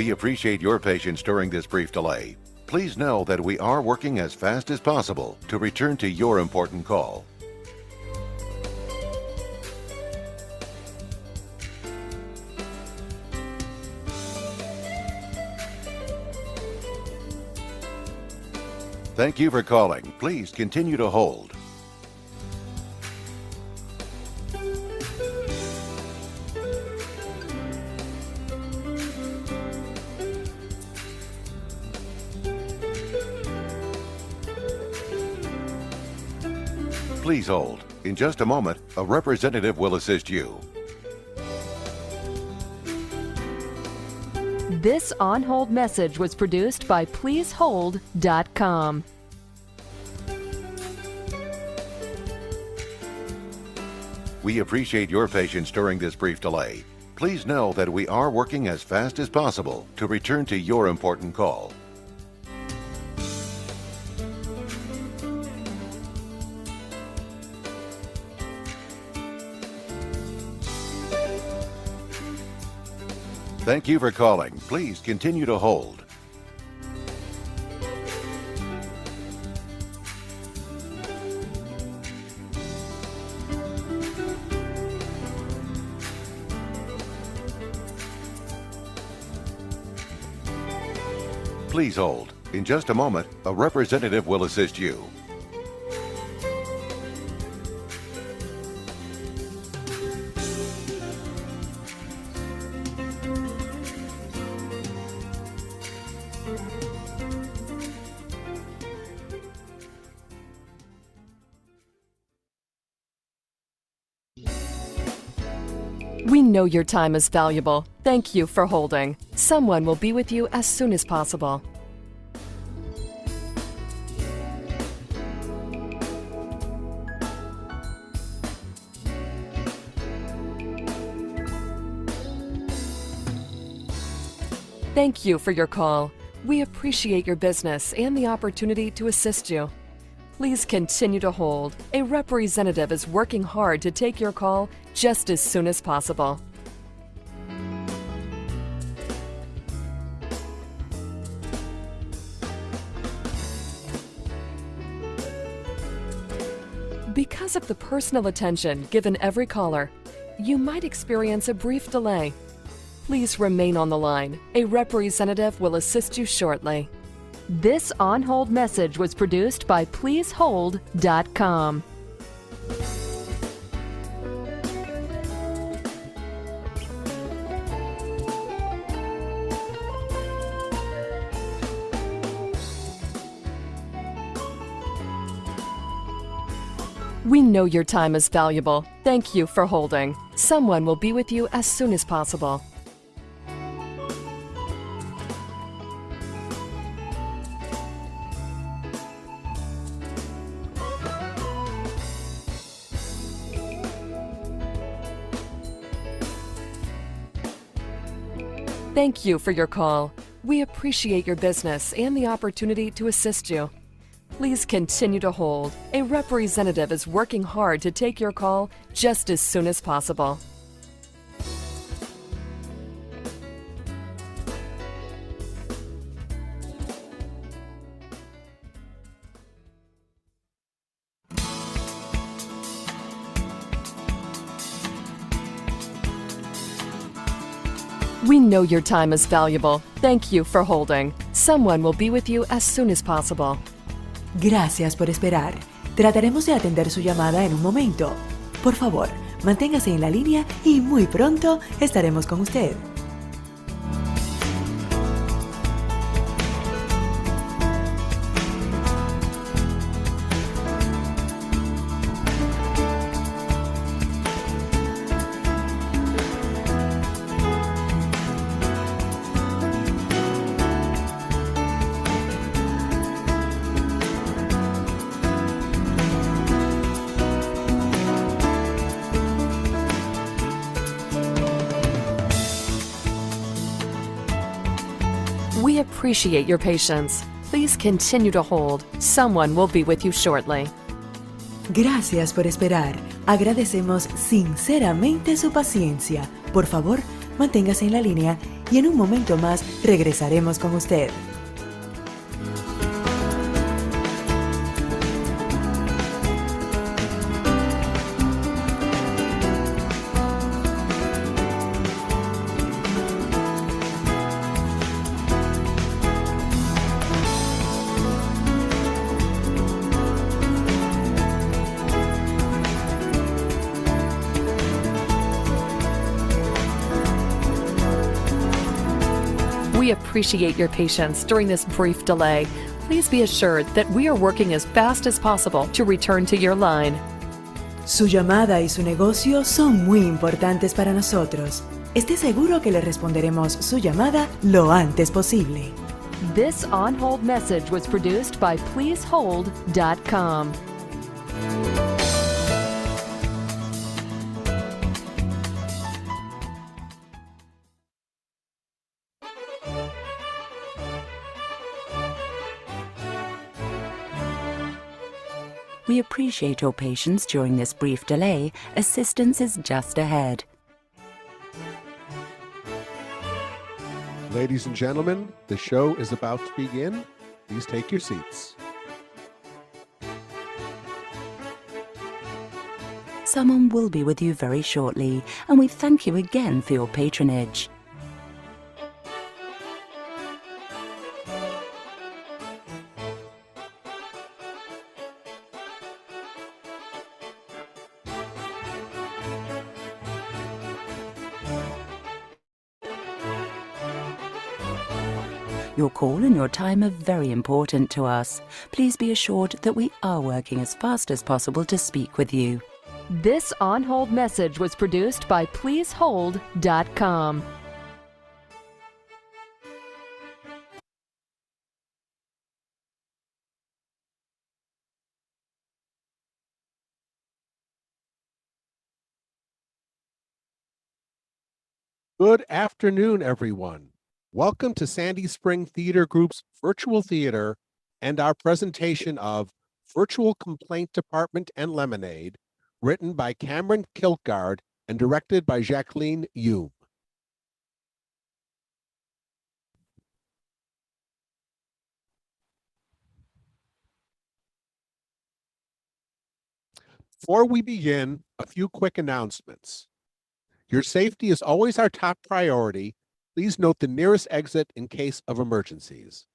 We appreciate your patience during this brief delay. Please know that we are working as fast as possible to return to your important call. Thank you for calling. Please continue to hold. Please hold. In just a moment, a representative will assist you. This on-hold message was produced by pleasehold.com. We appreciate your patience during this brief delay. Please know that we are working as fast as possible to return to your important call. Thank you for calling. Please continue to hold. Please hold. In just a moment, a representative will assist you. We know your time is valuable. Thank you for holding. Someone will be with you as soon as possible. Thank you for your call. We appreciate your business and the opportunity to assist you. Please continue to hold. A representative is working hard to take your call just as soon as possible. Because of the personal attention given every caller, you might experience a brief delay. Please remain on the line. A representative will assist you shortly. This on-hold message was produced by pleasehold.com. We know your time is valuable. Thank you for holding. Someone will be with you as soon as possible. Thank you for your call. We appreciate your business and the opportunity to assist you. Please continue to hold. A representative is working hard to take your call just as soon as possible. We know your time is valuable. Thank you for holding. Someone will be with you as soon as possible. Gracias por esperar. Trataremos de atender su llamada en un momento. Por favor, manténgase en la línea y muy pronto estaremos con usted. We appreciate your patience. Please continue to hold. Someone will be with you shortly. Gracias por esperar. Agradecemos sinceramente su paciencia. Por favor, manténgase en la línea y en un momento más regresaremos con usted. We appreciate your patience during this brief delay. Please be assured that we are working as fast as possible to return to your line. Su llamada y su negocio son muy importantes para nosotros. Esté seguro que le responderemos su llamada lo antes posible. This on-hold message was produced by pleasehold.com. We appreciate your patience during this brief delay. Assistance is just ahead. Ladies and gentlemen, the show is about to begin. Please take your seats. Someone will be with you very shortly, and we thank you again for your patronage. Your call and your time are very important to us. Please be assured that we are working as fast as possible to speak with you. This on-hold message was produced by pleasehold.com. Good afternoon, everyone. Welcome to Sandy Spring Theater Group's virtual theater and our presentation of Virtual Complaint Department and Lemonade, written by Cameron Kiltgard and directed by Jacqueline Hume. Before we begin, a few quick announcements. Your safety is always our top priority. Please note the nearest exit in case of emergencies.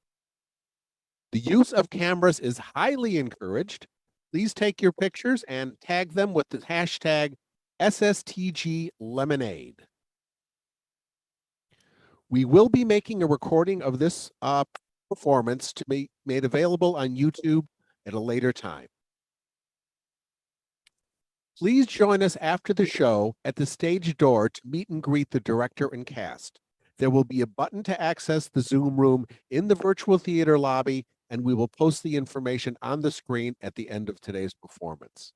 The use of cameras is highly encouraged. Please take your pictures and tag them with the hashtag SSTGLemonade. We will be making a recording of this performance to be made available on YouTube at a later time. Please join us after the show at the stage door to meet and greet the director and cast. There will be a button to access the Zoom room in the virtual theater lobby, and we will post the information on the screen at the end of today's performance.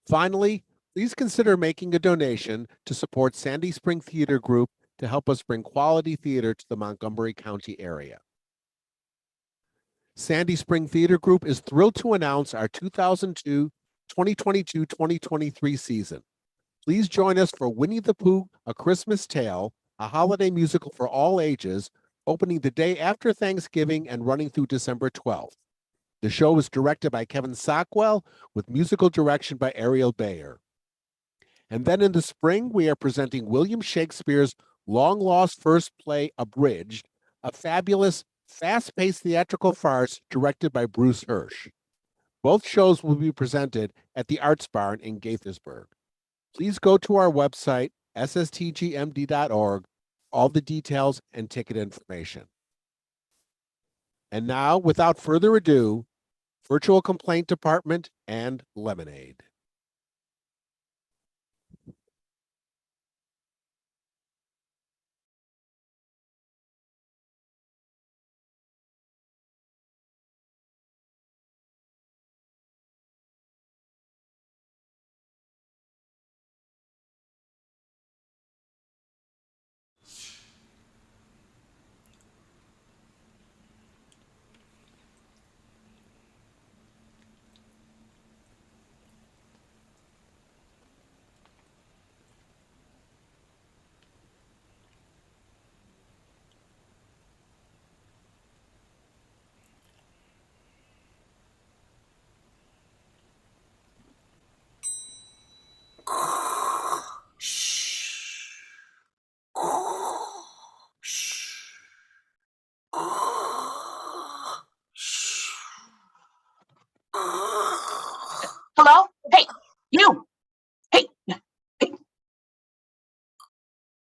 Finally, please consider making a donation to support Sandy Spring Theater Group to help us bring quality theater to the Montgomery County area. Sandy Spring Theater Group is thrilled to announce our 2022-2023 season. Please join us for Winnie the Pooh, A Christmas Tale, a holiday musical for all ages, opening the day after Thanksgiving and running through December 12th. The show is directed by Kevin Sockwell with musical direction by Ariel Bayer. And then in the spring, we are presenting William Shakespeare's long-lost first play, Abridged, a fabulous, fast-paced theatrical farce directed by Bruce Hirsch. Both shows will be presented at the Arts Barn in Gaithersburg. Please go to our website, sstgmd.org, all the details and ticket information. And now, without further ado, Virtual Complaint Department and Lemonade.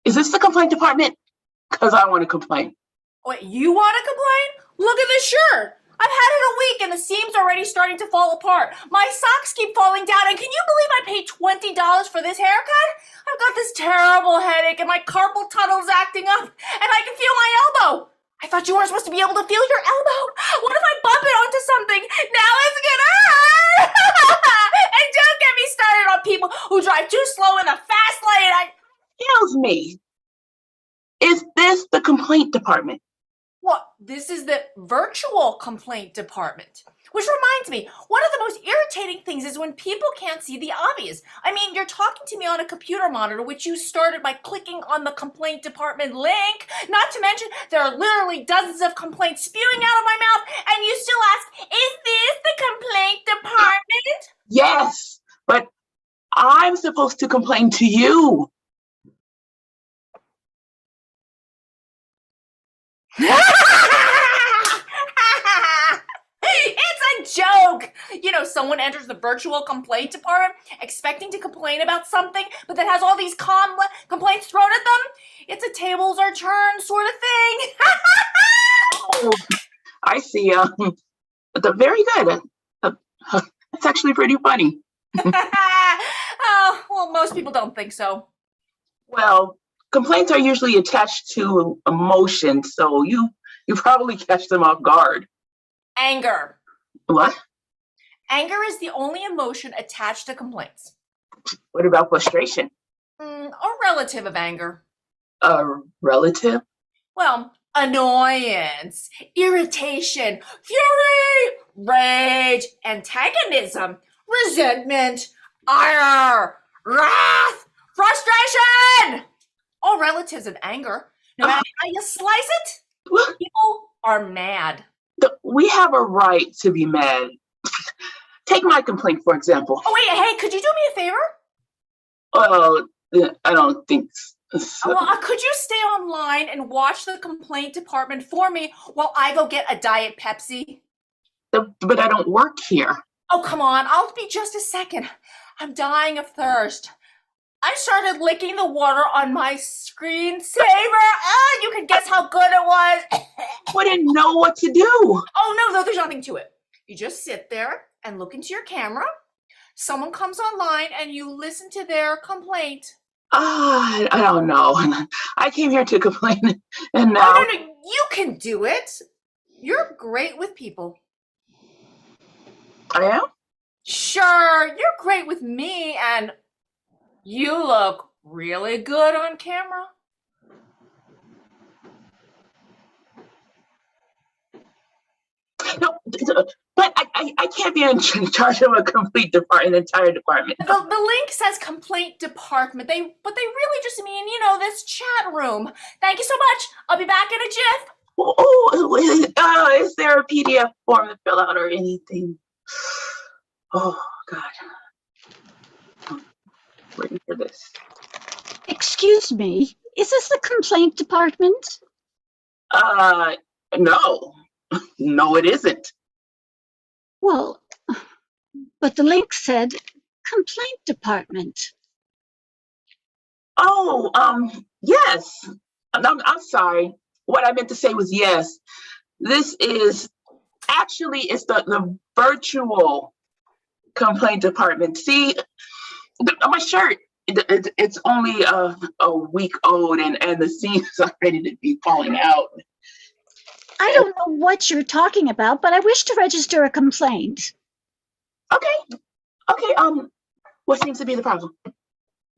Is this the complaint department? Because I want to complain. Wait, you want to complain? Look at this shirt. I've had it a week and the seam's already starting to fall apart. My socks keep falling down, and can you believe I paid $20 for this haircut? I've got this terrible headache and my carpal tunnel's acting up, and I can feel my elbow. I thought you weren't supposed to be able to feel your elbow. What if I bump it onto something? Now it's gonna hurt! And don't get me started on people who drive too slow in the fast lane. Excuse me. Is this the complaint department? Well, this is the virtual complaint department. Which reminds me, one of the most irritating things is when people can't see the obvious. I mean, you're talking to me on a computer monitor, which you started by clicking on the complaint department link. Not to mention, there are literally dozens of complaints spewing out of my mouth, and you still ask, is this the complaint department? Yes, but I'm supposed to complain to you. It's a joke! You know, someone enters the virtual complaint department expecting to complain about something, but then has all these complaints thrown at them. It's a tables are turned sort of thing. Oh, I see. Very good. That's actually pretty funny. Oh, well, most people don't think so. Well, complaints are usually attached to emotion, so you probably catch them off guard. Anger. What? Anger is the only emotion attached to complaints. What about frustration? A relative of anger. A relative? Well, annoyance, irritation, fury, rage, antagonism, resentment, ire, wrath, frustration. All relatives of anger. No matter how you slice it, people are mad. We have a right to be mad. Take my complaint, for example. Oh, wait, hey, could you do me a favor? I don't think so. Well, could you stay online and watch the complaint department for me while I go get a Diet Pepsi? But I don't work here. Oh, come on, I'll be just a second. I'm dying of thirst. I started licking the water on my screensaver. You can guess how good it was. I didn't know what to do. Oh, no, there's nothing to it. You just sit there and look into your camera. Someone comes online and you listen to their complaint. I don't know. I came here to complain, and now... Oh, no, you can do it. You're great with people. I am? Sure, you're great with me, and you look really good on camera. No, but I can't be in charge of an entire department. The link says complaint department. But they really just mean, this chat room. Thank you so much. I'll be back in a jiff. Is there a PDF form to fill out or anything? Oh, God. I'm waiting for this. Excuse me, is this the complaint department? No. No, it isn't. Well, but the link said complaint department. Oh, yes. I'm sorry. What I meant to say was yes. This is actually, it's the virtual complaint department. See, my shirt, it's only a week old, and the seams are ready to be falling out. I don't know what you're talking about, but I wish to register a complaint. Okay. What seems to be the problem?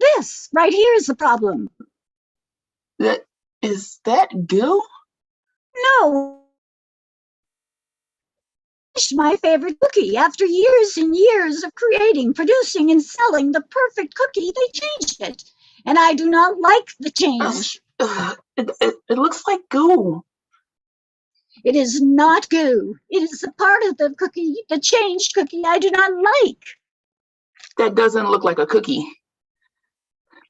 This right here is the problem. Is that goo? No. My favorite cookie. After years and years of creating, producing, and selling the perfect cookie, they changed it. And I do not like the change. It looks like goo. It is not goo. It is a part of the cookie, the changed cookie I do not like. That doesn't look like a cookie.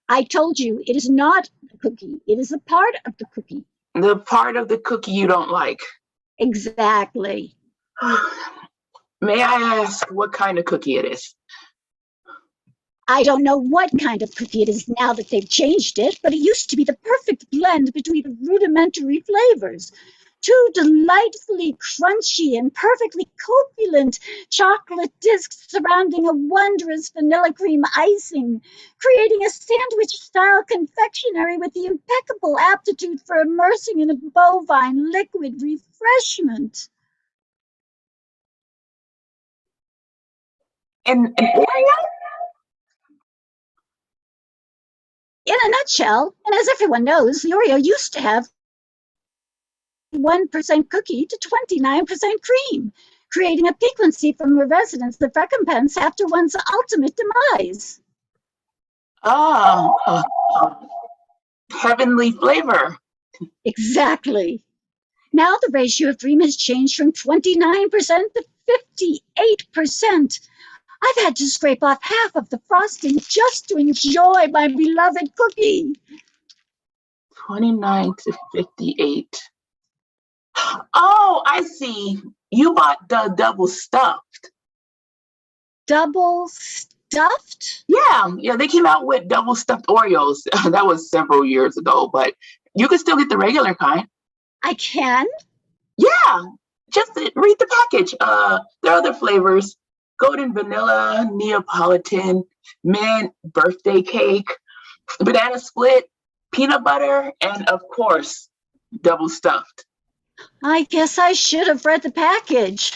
I told you, it is not a cookie. It is a part of the cookie. The part of the cookie you don't like. Exactly. May I ask what kind of cookie it is? I don't know what kind of cookie it is now that they've changed it, but it used to be the perfect blend between the rudimentary flavors. Two delightfully crunchy and perfectly corpulent chocolate discs surrounding a wondrous vanilla cream icing, creating a sandwich-style confectionery with the impeccable aptitude for immersing in a bovine liquid refreshment. And Oreo? In a nutshell, and as everyone knows, the Oreo used to have 1% cookie to 29% cream, creating a piquancy from a resonance of recompense after one's ultimate demise. Ah, heavenly flavor. Exactly. Now the ratio of cream has changed from 29% to 58%. I've had to scrape off half of the frosting just to enjoy my beloved cookie. 29 to 58. Oh, I see. You bought the double stuffed. Double stuffed? Yeah, they came out with double stuffed Oreos. That was several years ago, but you can still get the regular kind. I can? Yeah, just read the package. There are other flavors: golden vanilla, Neapolitan, mint, birthday cake, banana split, peanut butter, and of course, double stuffed. I guess I should have read the package.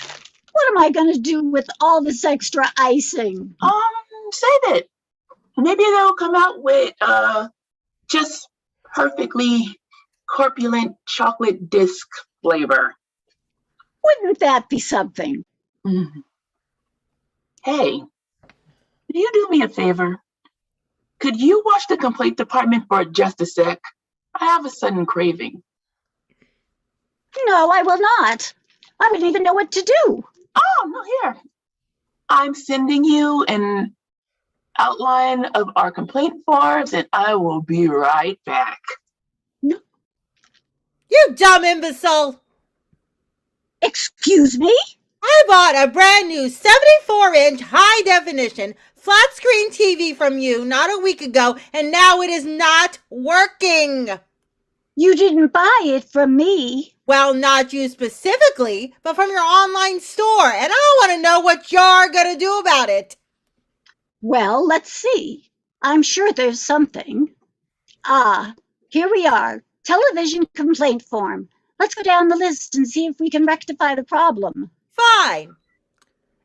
What am I going to do with all this extra icing? Save it. Maybe they'll come out with just perfectly corpulent chocolate disc flavor. Wouldn't that be something? Mm. Hey, could you do me a favor? Could you watch the complaint department for just a sec? I have a sudden craving. No, I will not. I wouldn't even know what to do. Oh, no, here. I'm sending you an outline of our complaint forms, and I will be right back. No. You dumb imbecile! Excuse me? I bought a brand new 74-inch high definition flat screen TV from you not a week ago, and now it is not working. You didn't buy it from me. Well, not you specifically, but from your online store, and I want to know what you're going to do about it. Well, let's see. I'm sure there's something. Ah, here we are. Television complaint form. Let's go down the list and see if we can rectify the problem. Fine.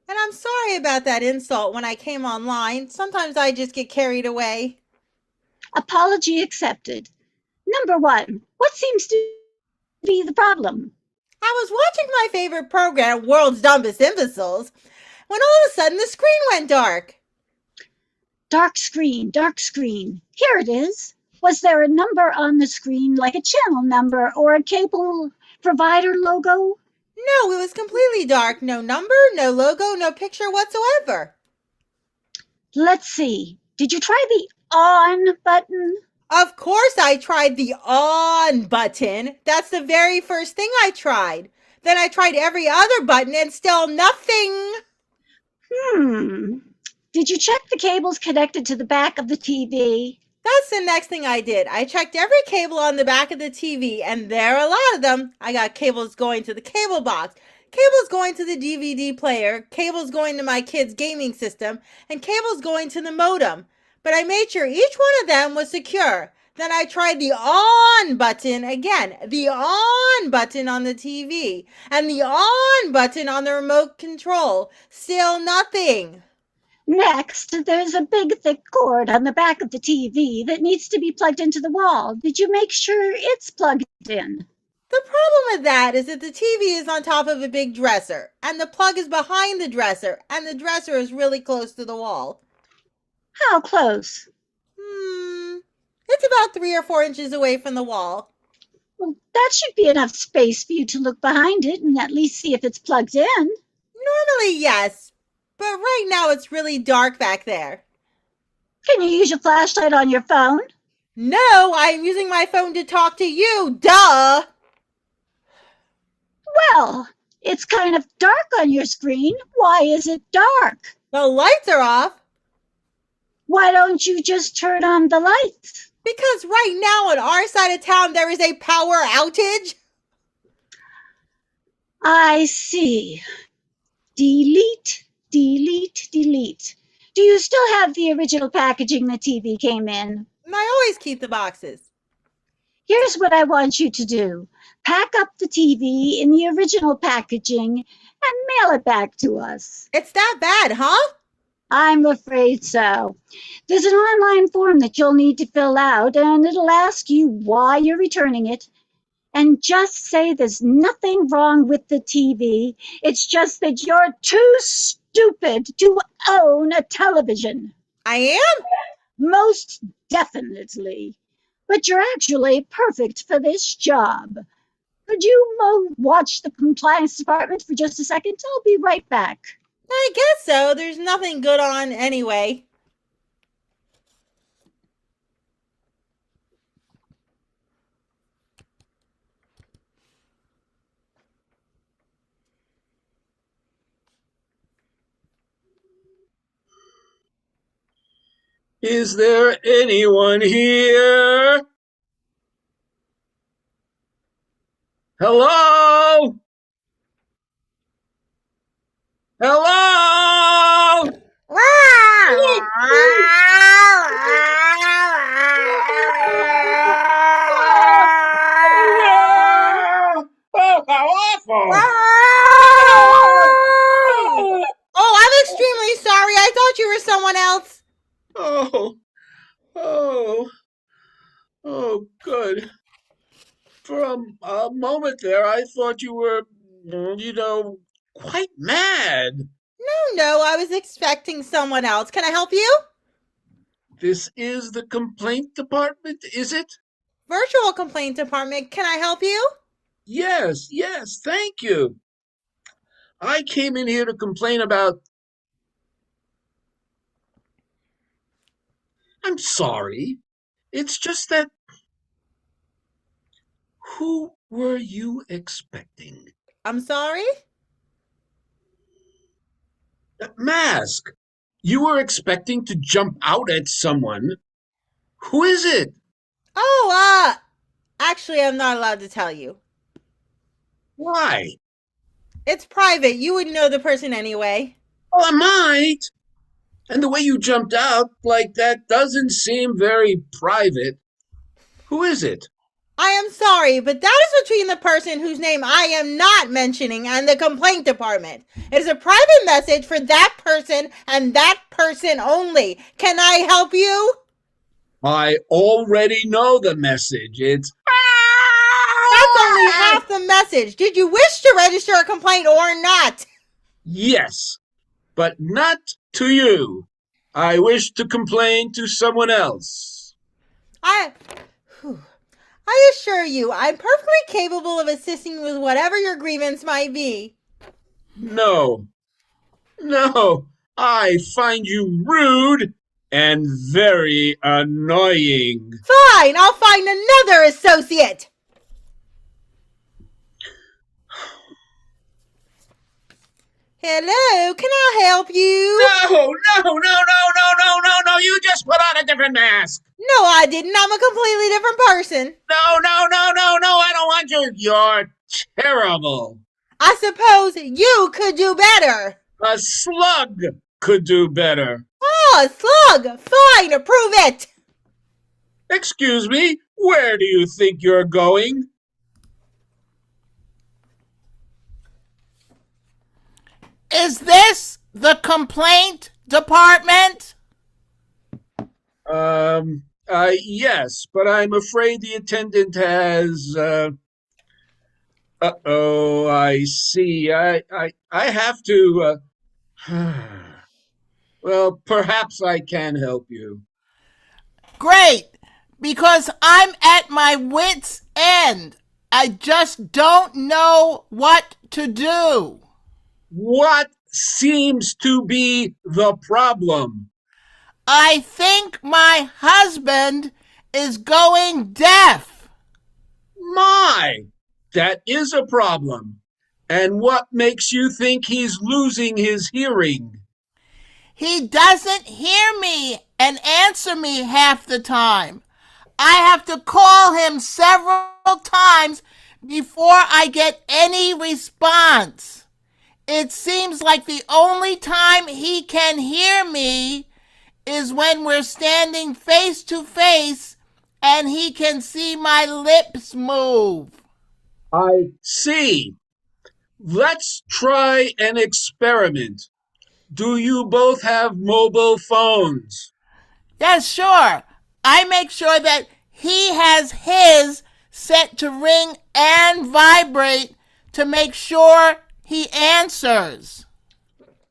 And I'm sorry about that insult when I came online. Sometimes I just get carried away. Apology accepted. Number 1, what seems to be the problem? I was watching my favorite program, World's Dumbest Imbeciles, when all of a sudden the screen went dark. Dark screen, dark screen. Here it is. Was there a number on the screen, like a channel number or a cable provider logo? No, it was completely dark. No number, no logo, no picture whatsoever. Let's see. Did you try the on button? Of course I tried the on button. That's the very first thing I tried. Then I tried every other button and still nothing. Did you check the cables connected to the back of the TV? That's the next thing I did. I checked every cable on the back of the TV, and there are a lot of them. I got cables going to the cable box, cables going to the DVD player, cables going to my kid's gaming system, and cables going to the modem. But I made sure each one of them was secure. Then I tried the on button again, the on button on the TV, and the on button on the remote control. Still nothing. Next, there's a big thick cord on the back of the TV that needs to be plugged into the wall. Did you make sure it's plugged in? The problem with that is that the TV is on top of a big dresser, and the plug is behind the dresser, and the dresser is really close to the wall. How close? It's about 3 or 4 inches away from the wall. Well, that should be enough space for you to look behind it and at least see if it's plugged in. Normally, yes. But right now it's really dark back there. Can you use your flashlight on your phone? No, I'm using my phone to talk to you, duh! Well, it's kind of dark on your screen. Why is it dark? The lights are off. Why don't you just turn on the lights? Because right now on our side of town there is a power outage. I see. Delete, delete, delete. Do you still have the original packaging the TV came in? I always keep the boxes. Here's what I want you to do. Pack up the TV in the original packaging and mail it back to us. It's that bad, huh? I'm afraid so. There's an online form that you'll need to fill out, and it'll ask you why you're returning it. And just say there's nothing wrong with the TV. It's just that you're too stupid to own a television. I am? Most definitely. But you're actually perfect for this job. Could you watch the compliance department for just a second? I'll be right back. I guess so. There's nothing good on anyway. Is there anyone here? Hello? Hello? Oh, how awful! Oh, I'm extremely sorry. I thought you were someone else. Oh, good. For a moment there, I thought you were, quite mad. No, I was expecting someone else. Can I help you? This is the complaint department, is it? Virtual complaint department. Can I help you? Yes, thank you. I came in here to complain about... I'm sorry. It's just that... Who were you expecting? I'm sorry? Mask. You were expecting to jump out at someone. Who is it? Oh, actually, I'm not allowed to tell you. Why? It's private. You wouldn't know the person anyway. Well, I might. And the way you jumped out like that doesn't seem very private. Who is it? I am sorry, but that is between the person whose name I am not mentioning and the complaint department. It is a private message for that person and that person only. Can I help you? I already know the message. It's... That's only half the message. Did you wish to register a complaint or not? Yes, but not to you. I wish to complain to someone else. I assure you, I'm perfectly capable of assisting with whatever your grievance might be. No, I find you rude and very annoying. Fine, I'll find another associate. Hello, can I help you? No, you just put on a different mask. No, I didn't. I'm a completely different person. No, I don't want you. You're terrible. I suppose you could do better. A slug could do better. Oh, a slug. Fine, prove it. Excuse me, where do you think you're going? Is this the complaint department? Yes, but I'm afraid the attendant has, uh-oh, I see. I have to, well, perhaps I can help you. Great, because I'm at my wit's end. I just don't know what to do. What seems to be the problem? I think my husband is going deaf. My, that is a problem. And what makes you think he's losing his hearing? He doesn't hear me and answer me half the time. I have to call him several times before I get any response. It seems like the only time he can hear me is when we're standing face to face and he can see my lips move. I see. Let's try an experiment. Do you both have mobile phones? Yes, sure. I make sure that he has his set to ring and vibrate to make sure he answers.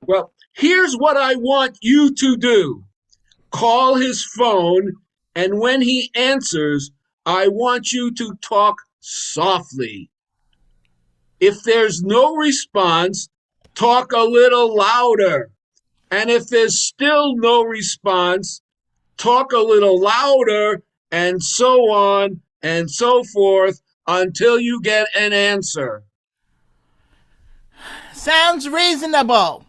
Well, here's what I want you to do. Call his phone, and when he answers, I want you to talk softly. If there's no response, talk a little louder. And if there's still no response, talk a little louder, and so on and so forth until you get an answer. Sounds reasonable.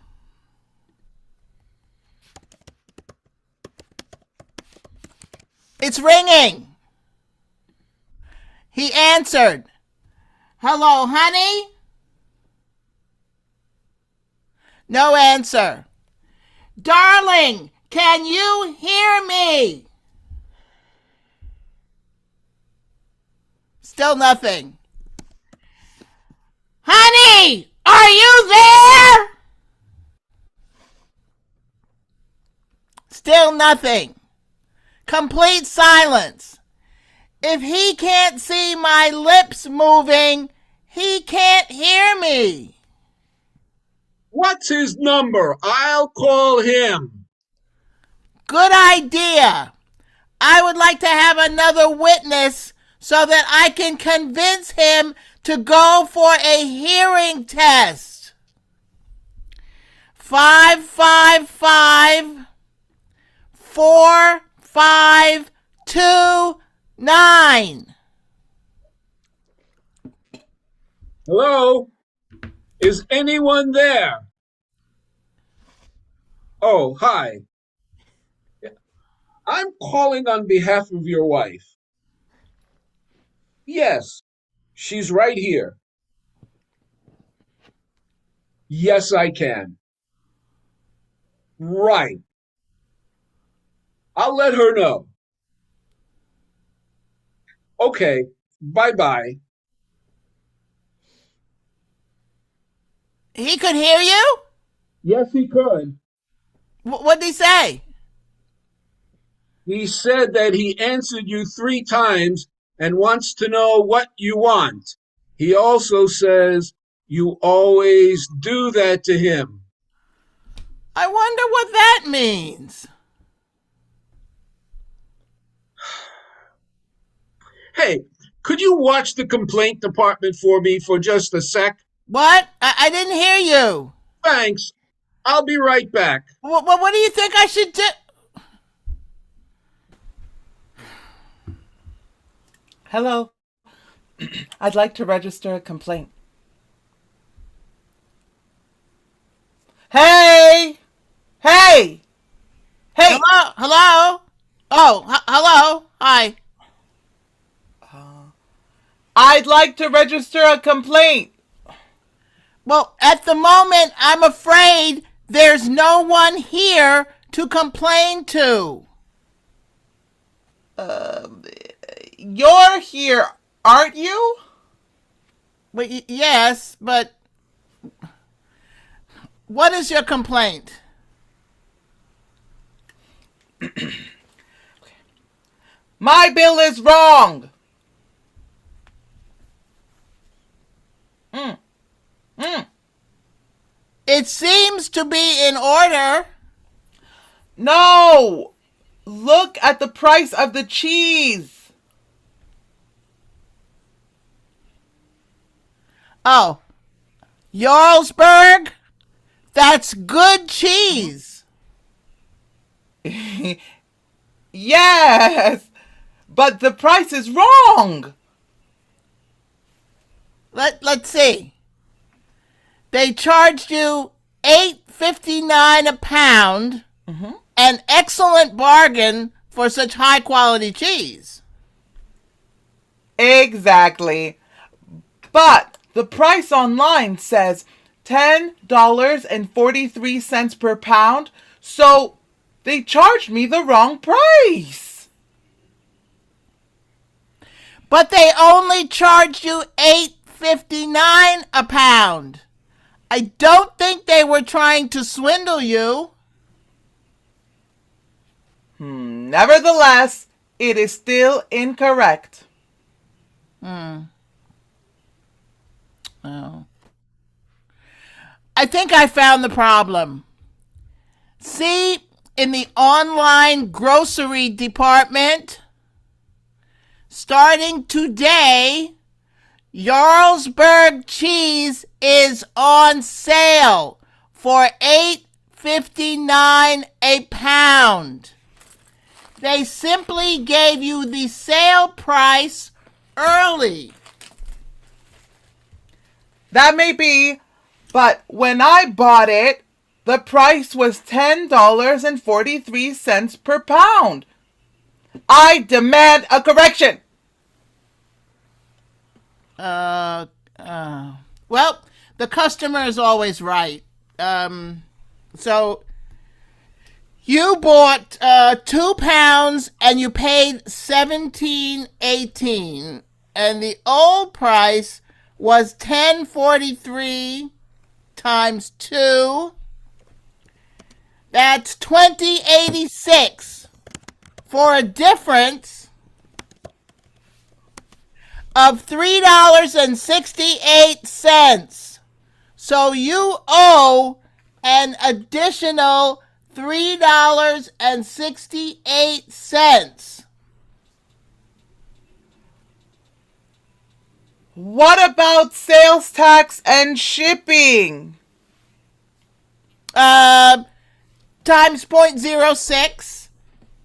It's ringing. He answered. Hello, honey? No answer. Darling, can you hear me? Still nothing. Honey, are you there? Still nothing. Complete silence. If he can't see my lips moving, he can't hear me. What's his number? I'll call him. Good idea. I would like to have another witness so that I can convince him to go for a hearing test. 555-4529. Hello? Is anyone there? Oh, hi. I'm calling on behalf of your wife. Yes, she's right here. Yes, I can. Right. I'll let her know. Okay, bye-bye. He could hear you? Yes, he could. What'd he say? He said that he answered you 3 times and wants to know what you want. He also says you always do that to him. I wonder what that means. Hey, could you watch the complaint department for me for just a sec? What? I didn't hear you. Thanks. I'll be right back. What do you think I should do? Hello. I'd like to register a complaint. Hey! Hey! Hey! Hello? Hello? Oh, hello? Hi. I'd like to register a complaint. Well, at the moment, I'm afraid there's no one here to complain to. You're here, aren't you? Well, yes, but what is your complaint? My bill is wrong. It seems to be in order. No! Look at the price of the cheese. Oh, Jarlsberg? That's good cheese. Yes, but the price is wrong. Let's see. They charged you $8.59 a pound, An excellent bargain for such high quality cheese. Exactly. But the price online says $10.43 per pound, so they charged me the wrong price. But they only charged you $8.59 a pound. I don't think they were trying to swindle you. Nevertheless, it is still incorrect. Oh. I think I found the problem. See, in the online grocery department, starting today, Jarlsberg cheese is on sale for $8.59 a pound. They simply gave you the sale price early. That may be, but when I bought it, the price was $10.43 per pound. I demand a correction. Well, the customer is always right. So you bought 2 pounds and you paid $17.18, and the old price was $10.43 times 2. That's $20.86 for a difference of $3.68. So you owe an additional $3.68. What about sales tax and shipping? Times 0.06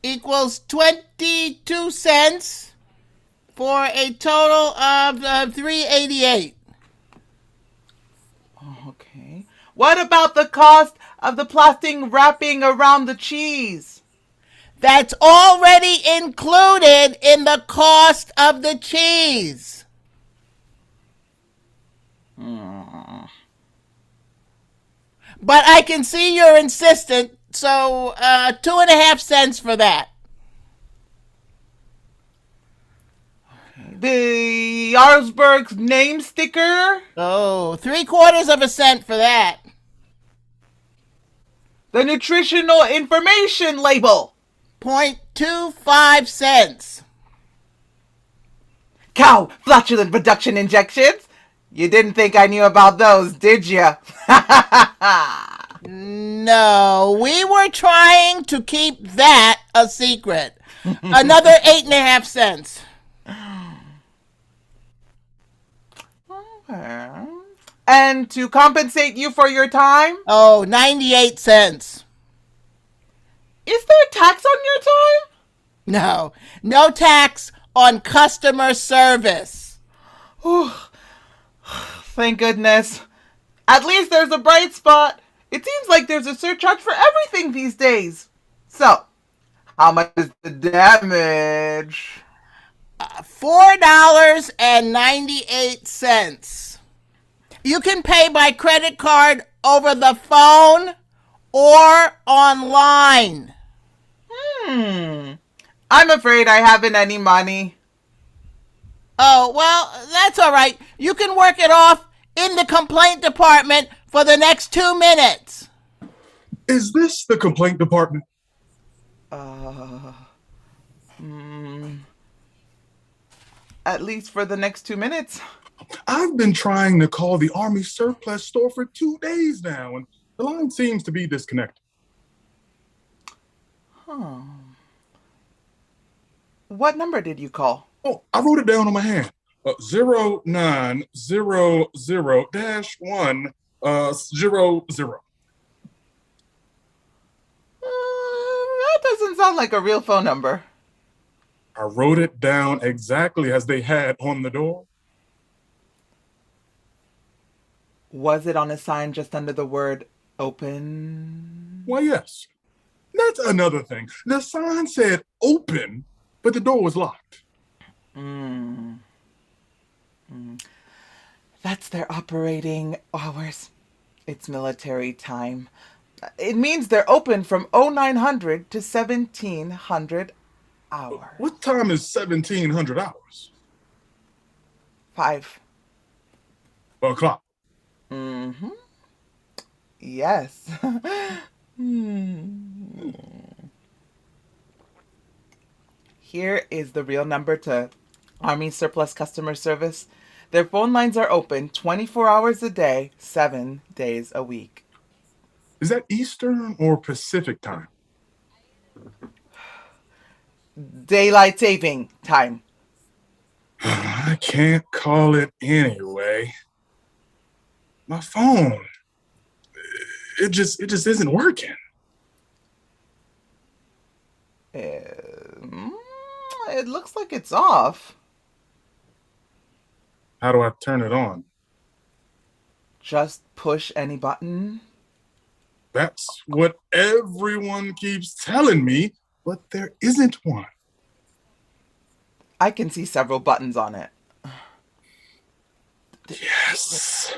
equals 22 cents for a total of $3.88. Okay. What about the cost of the plastic wrapping around the cheese? That's already included in the cost of the cheese. But I can see you're insistent, so 2.5 cents for that. The Jarlsberg's name sticker? Oh, 3/4 cent for that. The nutritional information label? 0.25 cents. Cow flatulent reduction injections? You didn't think I knew about those, did you? No, we were trying to keep that a secret. Another 8.5 cents. And to compensate you for your time? Oh, 98 cents. Is there tax on your time? No tax on customer service. Thank goodness. At least there's a bright spot. It seems like there's a surcharge for everything these days. So, how much is the damage? $4.98. You can pay by credit card over the phone or online. I'm afraid I haven't any money. Oh, well, that's all right. You can work it off in the complaint department for the next 2 minutes. Is this the complaint department? At least for the next 2 minutes. I've been trying to call the Army surplus store for 2 days now, and the line seems to be disconnected. What number did you call? Oh, I wrote it down on my hand. 0900-100. That doesn't sound like a real phone number. I wrote it down exactly as they had on the door. Was it on a sign just under the word open? Why, yes. That's another thing. The sign said open, but the door was locked. That's their operating hours. It's military time. It means they're open from 0900 to 1700 hours. What time is 1700 hours? 5 o'clock. Mm-hmm. Yes. Here is the real number to Army Surplus Customer Service. Their phone lines are open 24 hours a day, 7 days a week. Is that Eastern or Pacific time? Daylight saving time. I can't call it anyway. My phone, it just isn't working. It looks like it's off. How do I turn it on? Just push any button. That's what everyone keeps telling me, but there isn't one. I can see several buttons on it. Yes.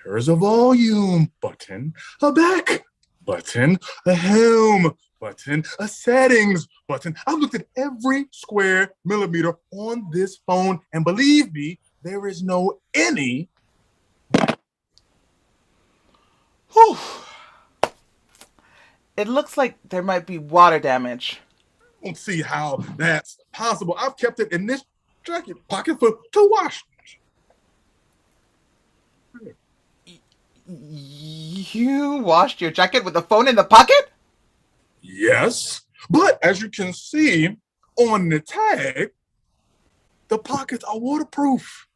There's a volume button, a back button, a helm button, a settings button. I've looked at every square millimeter on this phone, and believe me, there is no any. Whew. It looks like there might be water damage. I don't see how that's possible. I've kept it in this jacket pocket for 2 washes. You washed your jacket with the phone in the pocket? Yes, but as you can see on the tag, the pockets are waterproof.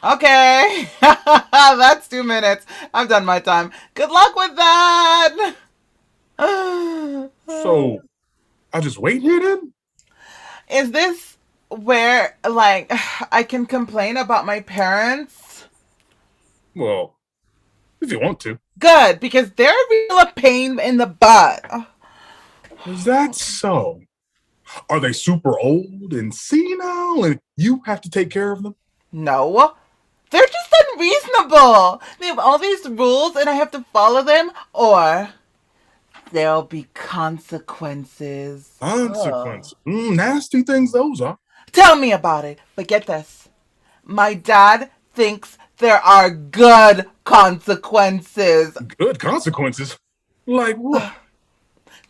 Okay, that's 2 minutes. I've done my time. Good luck with that. So, I'll just wait here then? Is this where, like, I can complain about my parents? Well, if you want to. Good, because they're real a pain in the butt. Is that so? Are they super old and senile and you have to take care of them? No. They're just unreasonable. They have all these rules and I have to follow them, or there'll be consequences. Consequences? Nasty things those are. Tell me about it. But get this. My dad thinks there are good consequences. Good consequences? Like what?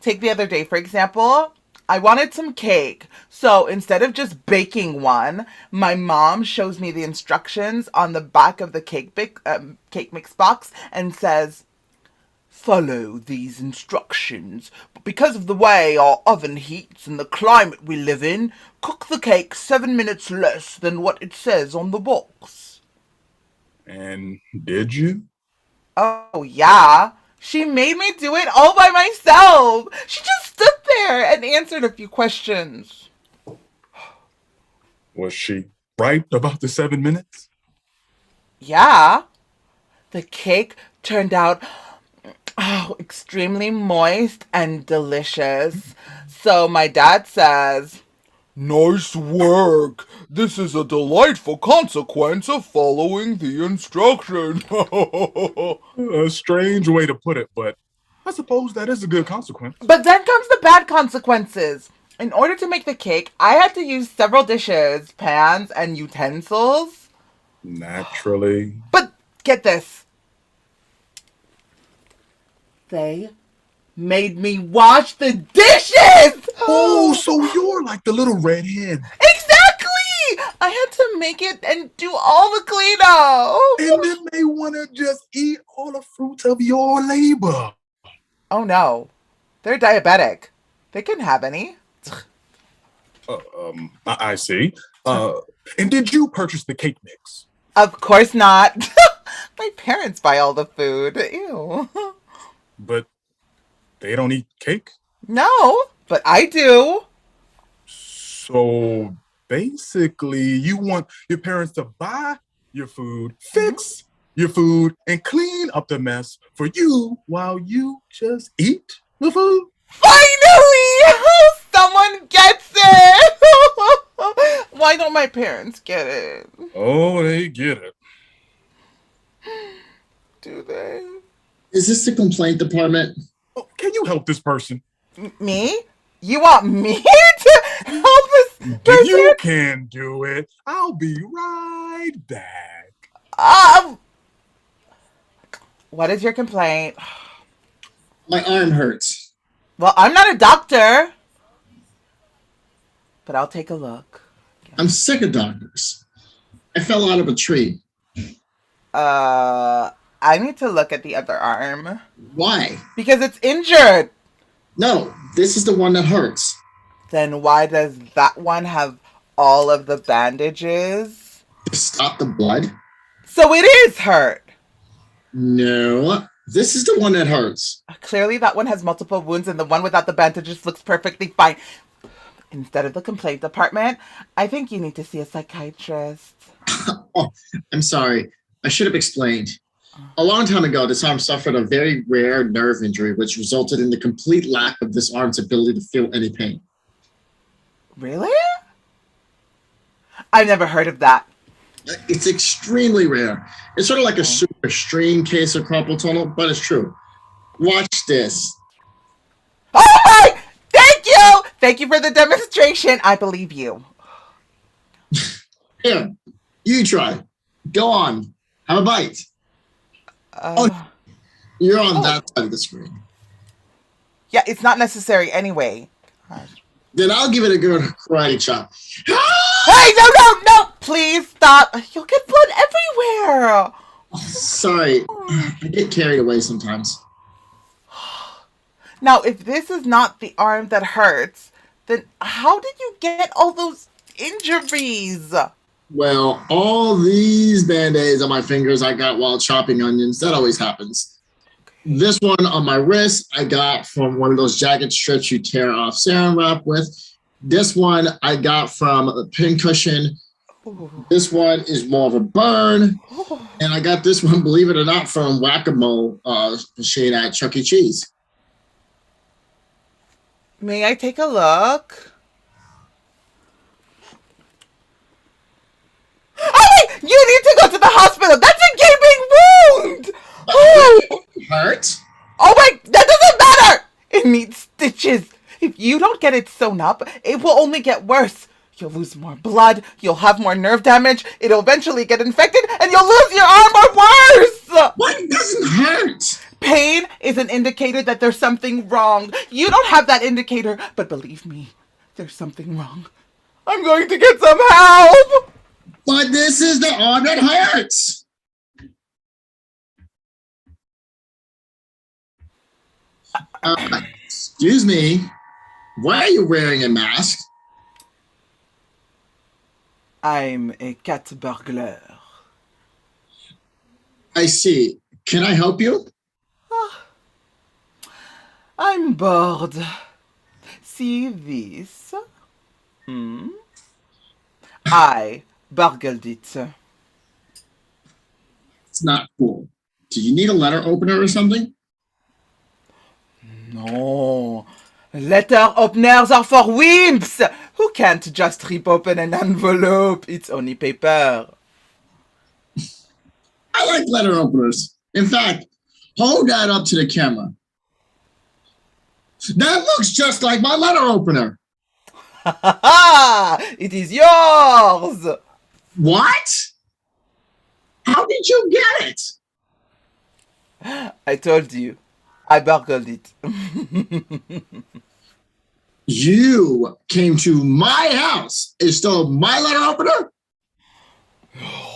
Take the other day, for example. I wanted some cake, so instead of just baking one, my mom shows me the instructions on the back of the cake mix box and says, "Follow these instructions, but because of the way our oven heats and the climate we live in, cook the cake 7 minutes less than what it says on the box." And did you? Oh, yeah. She made me do it all by myself. She just stood there and answered a few questions. Was she right about the 7 minutes? Yeah. The cake turned out extremely moist and delicious. So my dad says, "Nice work. This is a delightful consequence of following the instruction." A strange way to put it, but I suppose that is a good consequence. but then comes the bad consequences. In order to make the cake, I had to use several dishes, pans, and utensils. Naturally. But get this. They made me wash the dishes! Oh, so you're like the little redhead. Exactly! I had to make it and do all the cleanup. And then they want to just eat all the fruits of your labor. Oh no. They're diabetic. They couldn't have any. I see. And did you purchase the cake mix? Of course not. My parents buy all the food. Ew. But they don't eat cake? No, but I do. So basically, you want your parents to buy your food, fix your food, and clean up the mess for you while you just eat? Woohoo! Finally! Someone gets it! Why don't my parents get it? Oh, they get it. Do they? Is this the complaint department? Oh, can you help this person? Me? You want me to help this person? You can do it. I'll be right back. What is your complaint? My arm hurts. Well, I'm not a doctor, but I'll take a look. I'm sick of doctors. I fell out of a tree. I need to look at the other arm. Why? Because it's injured. No, this is the one that hurts. Then why does that one have all of the bandages? To stop the blood? So it is hurt. No, this is the one that hurts. Clearly that one has multiple wounds and the one without the bandages looks perfectly fine. Instead of the complaint department, I think you need to see a psychiatrist. Oh, I'm sorry. I should have explained. A long time ago, this arm suffered a very rare nerve injury, which resulted in the complete lack of this arm's ability to feel any pain. Really? I've never heard of that. It's extremely rare. It's sort of like a super extreme case of carpal tunnel, but it's true. Watch this. Oh my! Thank you! Thank you for the demonstration. I believe you. Here, you try. Go on. Have a bite. Oh, you're on that side of the screen. Yeah, it's not necessary anyway. Then I'll give it a good karate chop. Hey, no! Please stop. You'll get blood everywhere. Sorry, I get carried away sometimes. Now, if this is not the arm that hurts, then how did you get all those injuries? Well, all these band-aids on my fingers I got while chopping onions. That always happens. This one on my wrist I got from one of those jagged strips you tear off saran wrap with. This one I got from a pincushion. This one is more of a burn. And I got this one, believe it or not, from Whack-A-Mole machine at Chuck E. Cheese. May I take a look? Oh wait! You need to go to the hospital! That's a gaping wound! Oh! Hurt? Oh wait! That doesn't matter! It needs stitches. If you don't get it sewn up, it will only get worse. You'll lose more blood, you'll have more nerve damage, it'll eventually get infected, and you'll lose your arm or worse! What doesn't hurt? Pain is an indicator that there's something wrong. You don't have that indicator, but believe me, there's something wrong. I'm going to get some help! But this is the arm that hurts. Excuse me. Why are you wearing a mask? I'm a cat burglar. I see. Can I help you? I'm bored. See this? I burgled it. It's not cool. Do you need a letter opener or something? No. Letter openers are for wimps who can't just rip open an envelope. It's only paper. I like letter openers. In fact, hold that up to the camera. That looks just like my letter opener. It is yours. What? How did you get it? I told you. I burgled it. You came to my house and stole my letter opener?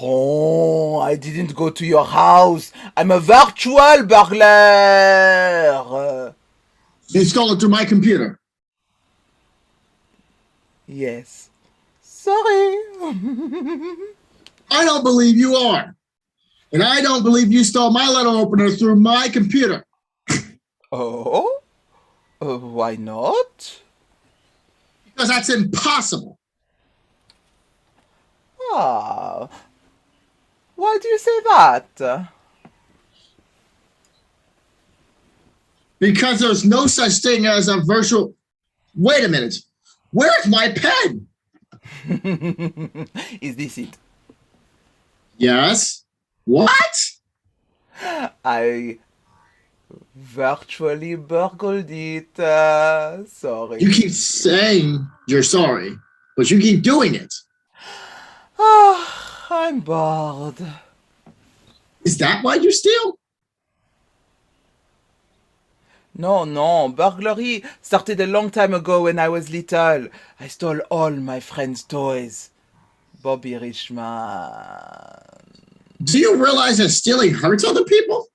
Oh, I didn't go to your house. I'm a virtual burglar. You stole it through my computer? Yes. Sorry. I don't believe you are. And I don't believe you stole my letter opener through my computer. Oh? Why not? Because that's impossible. Ah. Why do you say that? Because there's no such thing as a virtual. Wait a minute. Where's my pen? Is this it? Yes. What? I virtually burgled it. Sorry. You keep saying you're sorry, but you keep doing it. I'm bored. Is that why you steal? No. Burglary started a long time ago when I was little. I stole all my friends' toys. Bobby Richman. Do you realize that stealing hurts other people?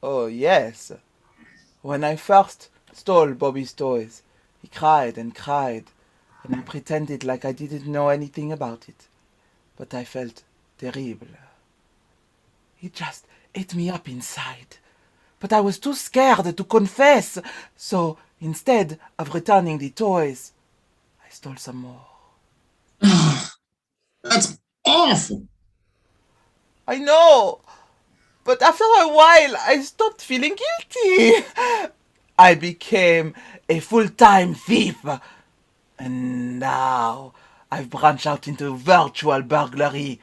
Oh, yes. When I first stole Bobby's toys, he cried, and I pretended like I didn't know anything about it. But I felt terrible. It just ate me up inside. But I was too scared to confess, so instead of returning the toys, I stole some more. That's awful. I know, but after a while, I stopped feeling guilty. I became a full-time thief. And now I've branched out into virtual burglary.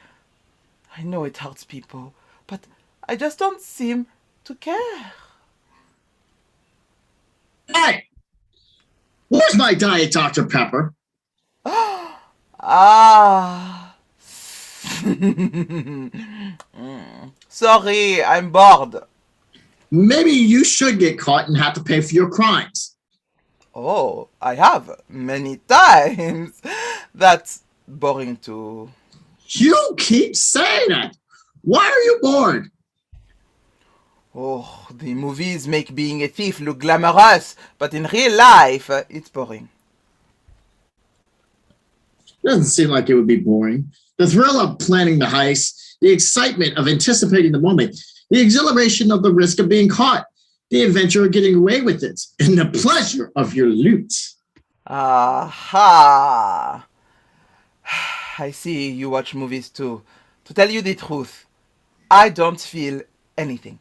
I know it hurts people, but I just don't seem to care. Hey! Where's my Diet Dr. Pepper? Sorry, I'm bored. Maybe you should get caught and have to pay for your crimes. Oh, I have many times. That's boring too. You keep saying that. Why are you bored? Oh, the movies make being a thief look glamorous, but in real life, it's boring. Doesn't seem like it would be boring. The thrill of planning the heist, the excitement of anticipating the moment, the exhilaration of the risk of being caught, the adventure of getting away with it, and the pleasure of your loot. Aha! I see you watch movies too. To tell you the truth, I don't feel anything.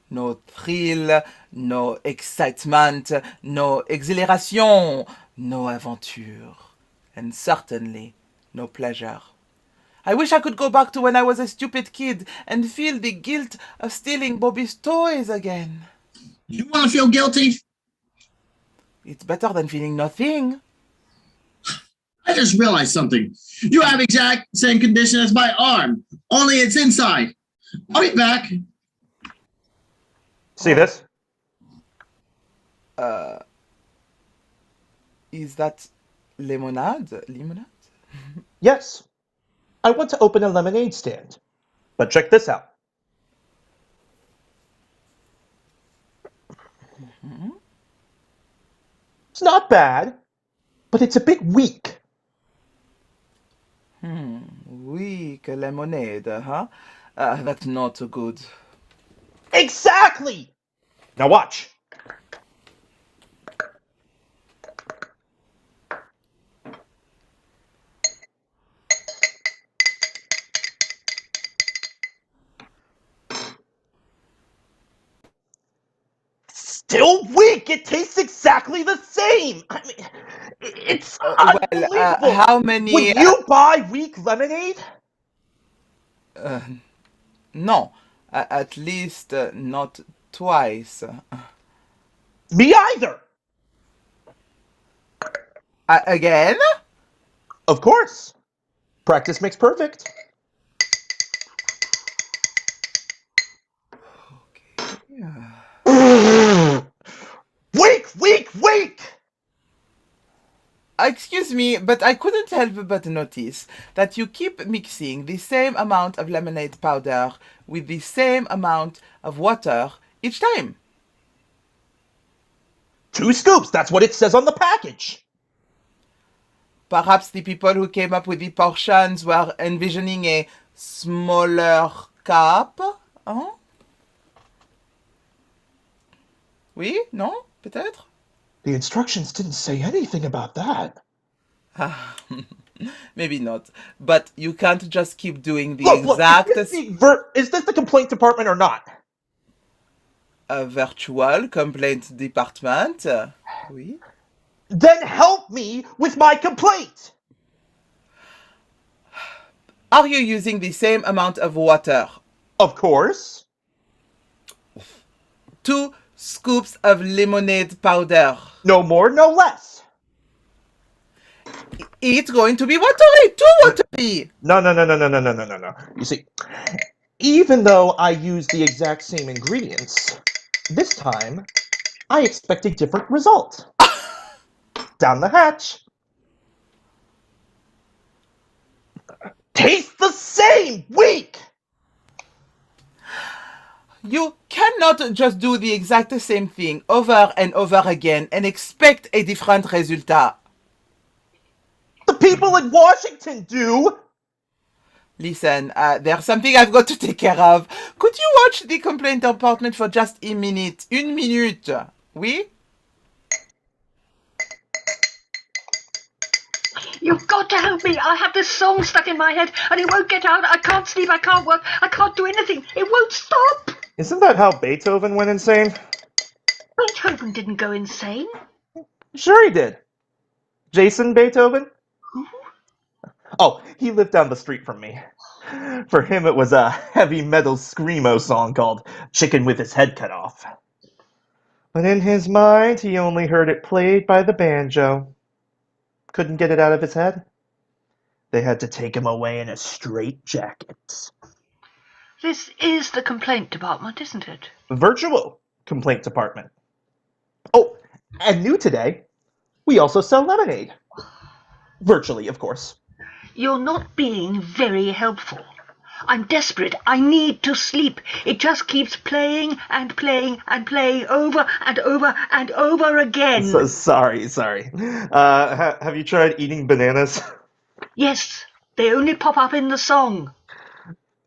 No thrill, no excitement, no exhilaration, no aventure, and certainly no pleasure. I wish I could go back to when I was a stupid kid and feel the guilt of stealing Bobby's toys again. You want to feel guilty? It's better than feeling nothing. I just realized something. You have exact same condition as my arm, only it's inside. I'll be back. See this? Is that lemonade? Lemonade? Yes. I want to open a lemonade stand. But check this out. It's not bad, but it's a bit weak. Weak lemonade, huh? That's not so good. Exactly! Now watch. Still weak! It tastes exactly the same! I mean, it's unbelievable! How many... Would you buy weak lemonade? No. At least not twice. Me either! Again? Of course. Practice makes perfect. Weak! Excuse me, but I couldn't help but notice that you keep mixing the same amount of lemonade powder with the same amount of water each time. 2 scoops, that's what it says on the package. Perhaps the people who came up with the portions were envisioning a smaller cup? Hein? Oui? Non? Peut-être? The instructions didn't say anything about that. Maybe not. But you can't just keep doing the Look, exact... is this the complaint department or not? Virtual complaint department. Oui. Then help me with my complaint. Are you using the same amount of water? Of course. 2 scoops of lemonade powder. No more, no less. It's going to be watery, too watery. No. You see, even though I use the exact same ingredients, this time I expect a different result. Down the hatch. Taste the same, weak! You cannot just do the exact same thing over and over again and expect a different result. The people in Washington do! Listen, there's something I've got to take care of. Could you watch the complaint department for just a minute? Une minute. Oui? You've got to help me. I have this song stuck in my head and it won't get out. I can't sleep, I can't work, I can't do anything. It won't stop. Isn't that how Beethoven went insane? Beethoven didn't go insane. Sure he did. Jason Beethoven? Who? Oh, he lived down the street from me. For him, it was a heavy metal screamo song called Chicken with His Head Cut Off. But in his mind, he only heard it played by the banjo. Couldn't get it out of his head. They had to take him away in a straitjacket. This is the complaint department, isn't it? Virtual complaint department. Oh, and new today, we also sell lemonade. Virtually, of course. You're not being very helpful. I'm desperate. I need to sleep. It just keeps playing and playing and playing over and over and over again. So, sorry. Have you tried eating bananas? Yes, they only pop up in the song.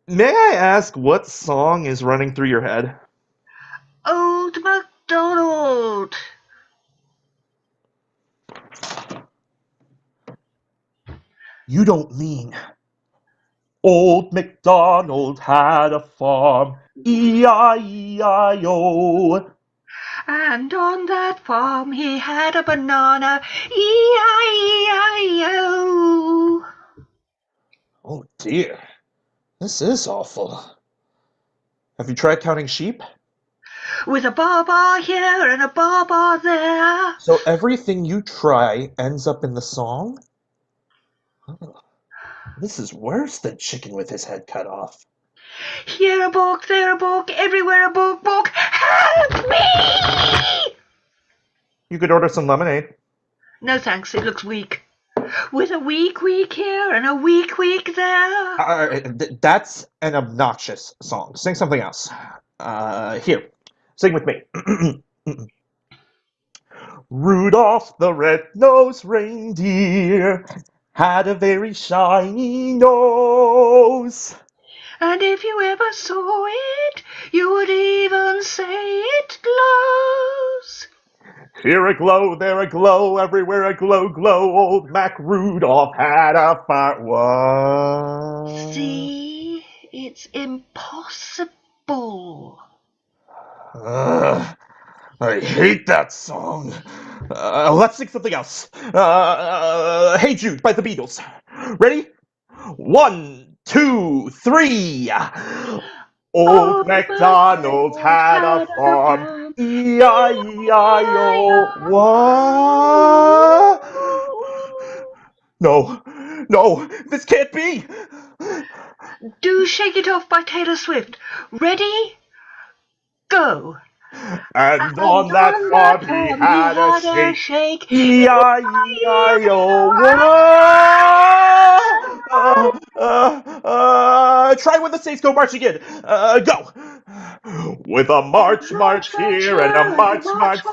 May I ask what song is running through your head? Old MacDonald. You don't mean Old MacDonald had a farm, E-I-E-I-O. And on that farm he had a banana, E-I-E-I-O. Oh dear, this is awful. Have you tried counting sheep? With a ba-ba here and a ba-ba there. So everything you try ends up in the song? Oh, this is worse than Chicken with His Head Cut Off. Here a book, there a book, everywhere a book, book. Help me! You could order some lemonade. No thanks, it looks weak. With a weak here and a weak there. That's an obnoxious song. Sing something else. Here, sing with me. Rudolph the red-nosed reindeer had a very shiny nose. And if you ever saw it, you would even say it glows. Here a glow, there a glow, everywhere a glow, glow. Old Mac Rudolph had a fire. What? See, it's impossible. I hate that song. Let's sing something else. Hey Jude by the Beatles. Ready? 1, 2, 3. Old MacDonald had a farm. E-I-E-I-O. What? No, this can't be. Do Shake It Off by Taylor Swift. Ready? Go. And on that farm he had a shake. E-I-E-I-O. Try when the States go marching in. Go. With a march here and a march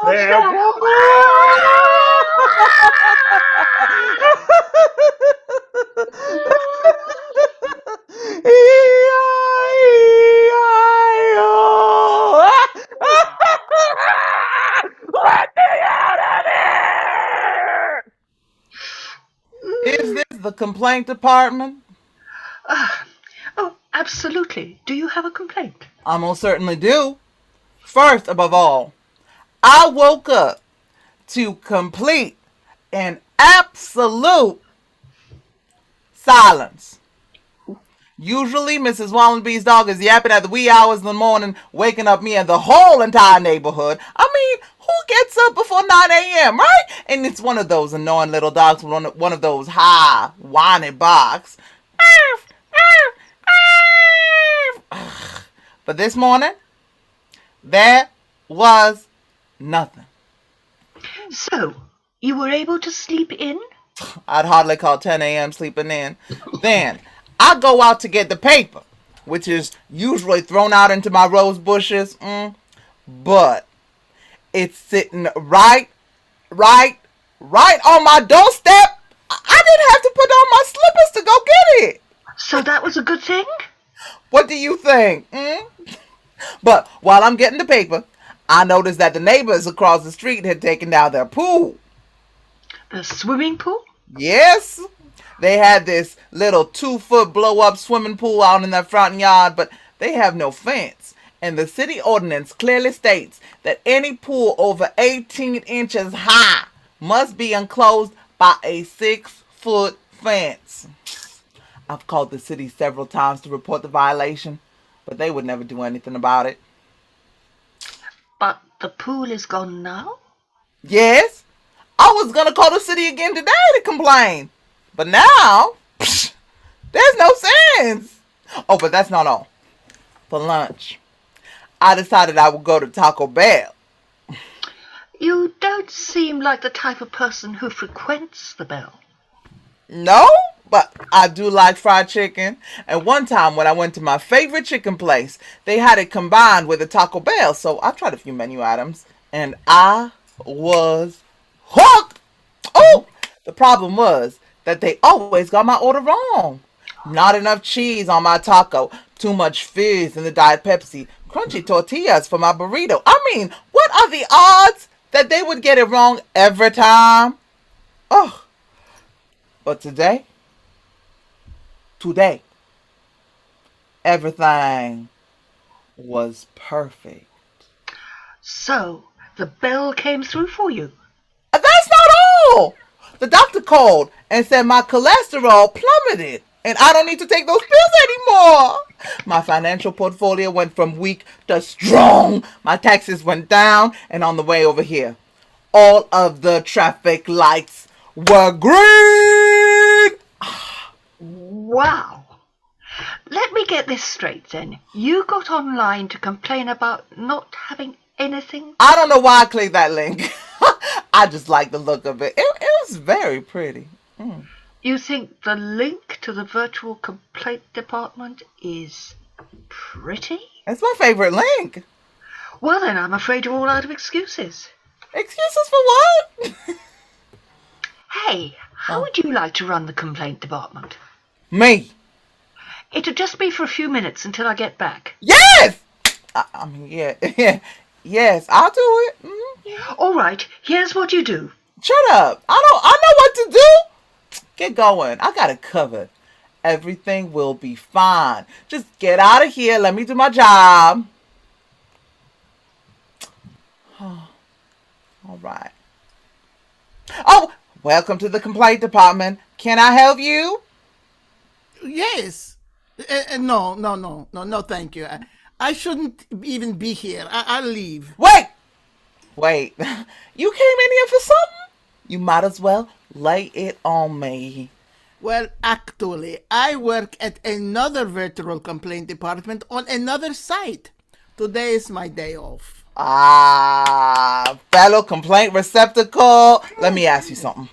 there. E-I-E-I-O. Let me out of here! Is this the complaint department? Oh, absolutely. Do you have a complaint? I most certainly do. First, above all, I woke up to complete and absolute silence. Usually, Mrs. Wallenby's dog is yapping at the wee hours in the morning, waking up me and the whole entire neighborhood. I mean, who gets up before 9 a.m., right? And it's one of those annoying little dogs with one of those high, whiny barks. But this morning, there was nothing. So, you were able to sleep in? I'd hardly call 10 a.m. sleeping in. Then I go out to get the paper, which is usually thrown out into my rose bushes. But it's sitting right on my doorstep. I didn't have to put on my slippers to go get it. So that was a good thing? What do you think? But while I'm getting the paper, I noticed that the neighbors across the street had taken down their pool. The swimming pool? Yes. They had this little 2-foot blow-up swimming pool out in their front yard, but they have no fence. And the city ordinance clearly states that any pool over 18 inches high must be enclosed by a 6-foot fence. I've called the city several times to report the violation, but they would never do anything about it. But the pool is gone now? Yes. I was going to call the city again today to complain. But now, there's no sense. Oh, but that's not all. For lunch, I decided I would go to Taco Bell. You don't seem like the type of person who frequents the Bell. No, but I do like fried chicken. And one time when I went to my favorite chicken place, they had it combined with a Taco Bell. So I tried a few menu items and I was hooked. Oh, the problem was that they always got my order wrong. Not enough cheese on my taco, too much fizz in the Diet Pepsi, crunchy tortillas for my burrito. I mean, what are the odds that they would get it wrong every time? Oh, but today, everything was perfect. So, the Bell came through for you? That's not all! The doctor called and said my cholesterol plummeted and I don't need to take those pills anymore. My financial portfolio went from weak to strong. My taxes went down, and on the way over here, all of the traffic lights were green. Wow. Let me get this straight then. You got online to complain about not having anything? I don't know why I clicked that link. I just like the look of it. It was very pretty. You think the link to the virtual complaint department is pretty? It's my favorite link. Well then, I'm afraid you're all out of excuses. Excuses for what? Hey, how would you like to run the complaint department? Me. It'll just be for a few minutes until I get back. Yes! I mean, yeah. Yes, I'll do it. All right, here's what you do. Shut up. I know what to do. Get going. I got it covered. Everything will be fine. Just get out of here. Let me do my job. All right. Oh, welcome to the complaint department. Can I help you? Yes. No, thank you. I shouldn't even be here. I'll leave. Wait. You came in here for something? You might as well lay it on me. Well, actually, I work at another virtual complaint department on another site. Today is my day off. Fellow complaint receptacle. Let me ask you something.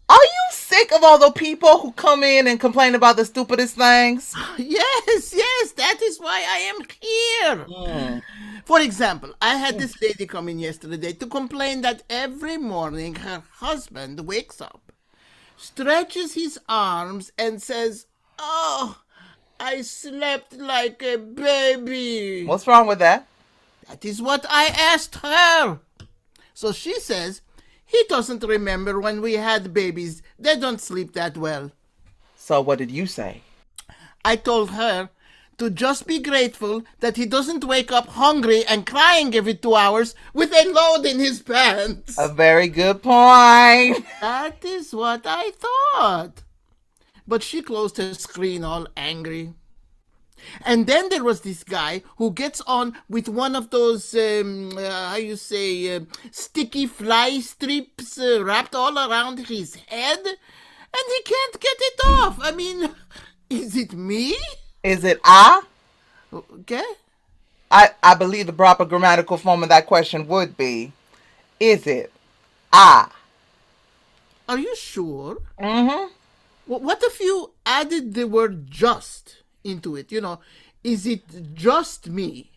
Are you sick of all the people who come in and complain about the stupidest things? Yes, that is why I am here. For example, I had this lady come in yesterday to complain that every morning her husband wakes up, stretches his arms and says, "Oh, I slept like a baby." What's wrong with that? That is what I asked her. So she says, he doesn't remember when we had babies. They don't sleep that well. So what did you say? I told her to just be grateful that he doesn't wake up hungry and crying every 2 hours with a load in his pants. A very good point. That is what I thought. But she closed her screen all angry. And then there was this guy who gets on with one of those, sticky fly strips wrapped all around his head, and he can't get it off. I mean, is it me? Is it I? Okay. I believe the proper grammatical form of that question would be, is it I? Are you sure? Mm-hmm. What if you added the word just into it? You know, is it just me?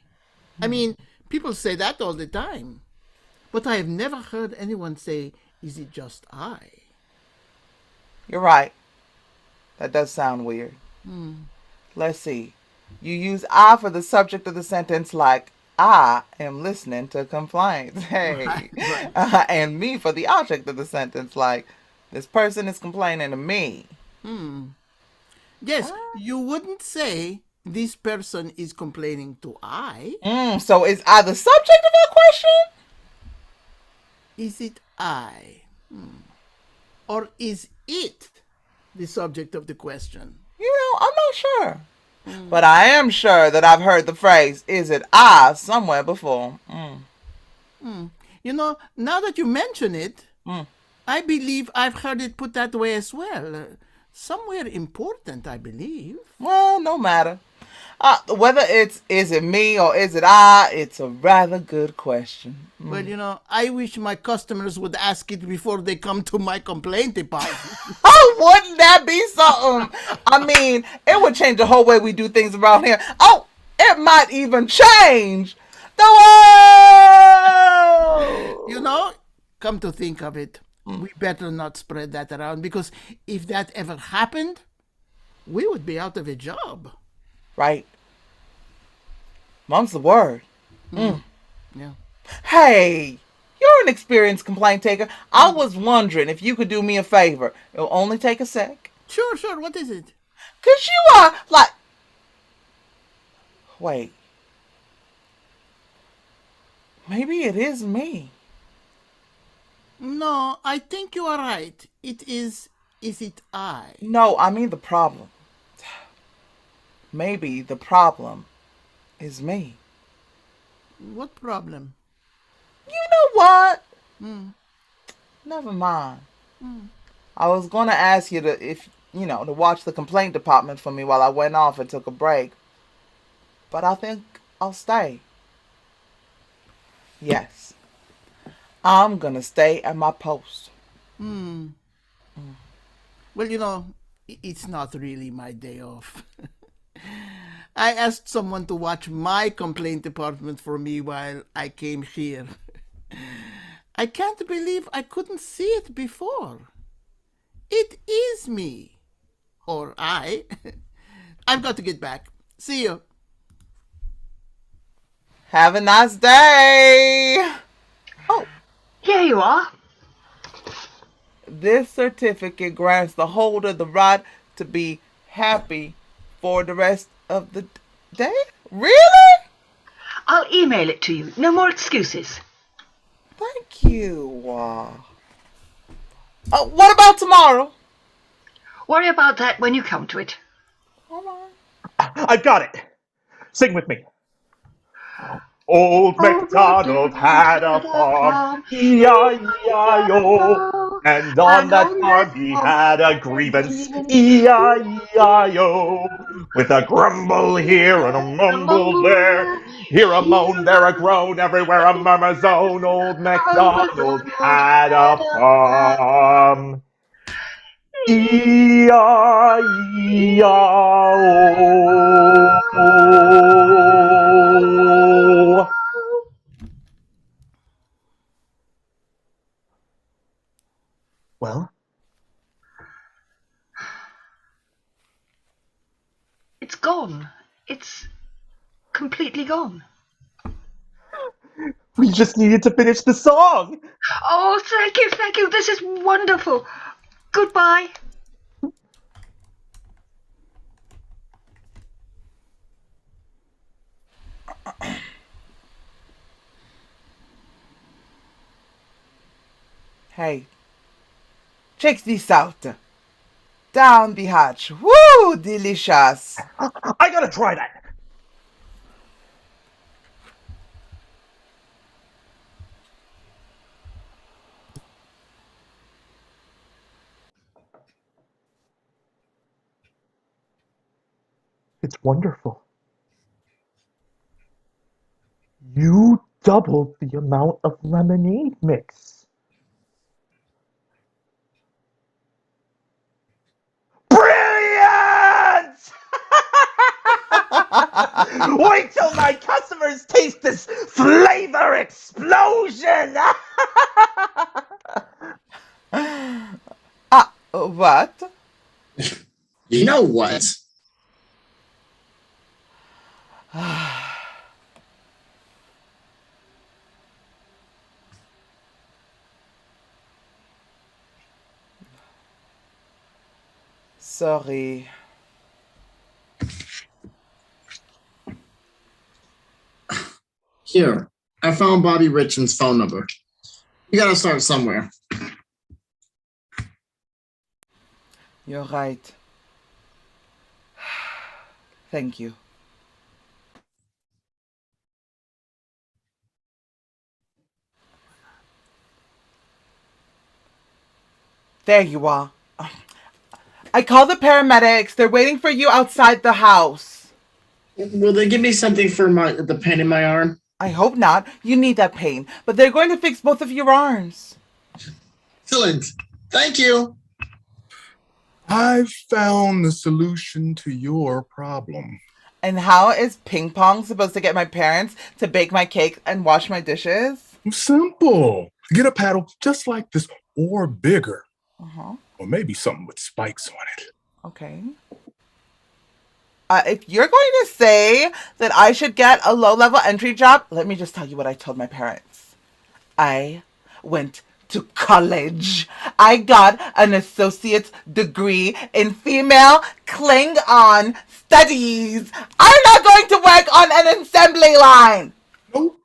I mean, people say that all the time. But I have never heard anyone say, is it just I? You're right. That does sound weird. Hmm. Let's see. You use I for the subject of the sentence like, I am listening to complaints. Hey. Right. And me for the object of the sentence like, this person is complaining to me. Yes, you wouldn't say this person is complaining to I. So is I the subject of our question? Is it I? Or is it the subject of the question? You know, I'm not sure. But I am sure that I've heard the phrase, is it I, somewhere before. You know, now that you mention it, I believe I've heard it put that way as well. Somewhere important, I believe. Well, no matter. Whether it's is it me or is it I, it's a rather good question. Well, you know, I wish my customers would ask it before they come to my complaint department. Oh, wouldn't that be something? I mean, it would change the whole way we do things around here. Oh, it might even change the world. You know, come to think of it, we better not spread that around, because if that ever happened, we would be out of a job. Right. Mum's the word. Yeah. Hey, you're an experienced complaint taker. I was wondering if you could do me a favor. It'll only take a sec. Sure. What is it? 'Cause you are like... Wait. Maybe it is me. No, I think you are right. Is it I? No, I mean the problem. Maybe the problem is me. What problem? You know what? Never mind. I was going to ask you to watch the complaint department for me while I went off and took a break. But I think I'll stay. Yes. I'm going to stay at my post. Well, you know, it's not really my day off. I asked someone to watch my complaint department for me while I came here. I can't believe I couldn't see it before. It is me. Or I. I've got to get back. See you. Have a nice day. Oh, here you are. This certificate grants the holder the right to be happy for the rest of the day? Really? I'll email it to you. No more excuses. Thank you. What about tomorrow? Worry about that when you come to it. I've got it. Sing with me. Old MacDonald had a farm, E-I-E-I-O. And on that farm he had a grievance, E-I-E-I-O. With a grumble here and a mumble there, here a moan, there a groan, everywhere a murmur zone. Old MacDonald had a farm, E-I-E-I-O. Well? It's gone. It's completely gone. We just needed to finish the song. Oh, thank you. This is wonderful. Goodbye. Hey, check this out. Down the hatch. Woo! Delicious. I gotta try that. It's wonderful. You doubled the amount of lemonade mix. Brilliant! Wait till my customers taste this flavor explosion! What? You know what? Sorry. Here, I found Bobby Richmond's phone number. You gotta start somewhere. You're right. Thank you. There you are. I called the paramedics. They're waiting for you outside the house. Will they give me something for the pain in my arm? I hope not. You need that pain. But they're going to fix both of your arms. Excellent. Thank you. I've found the solution to your problem. And how is ping pong supposed to get my parents to bake my cake and wash my dishes? Simple. Get a paddle just like this or bigger. Uh-huh. Or maybe something with spikes on it. Okay. If you're going to say that I should get a low-level entry job, let me just tell you what I told my parents. I went to college. I got an associate's degree in female Klingon studies. I'm not going to work on an assembly line. Nope.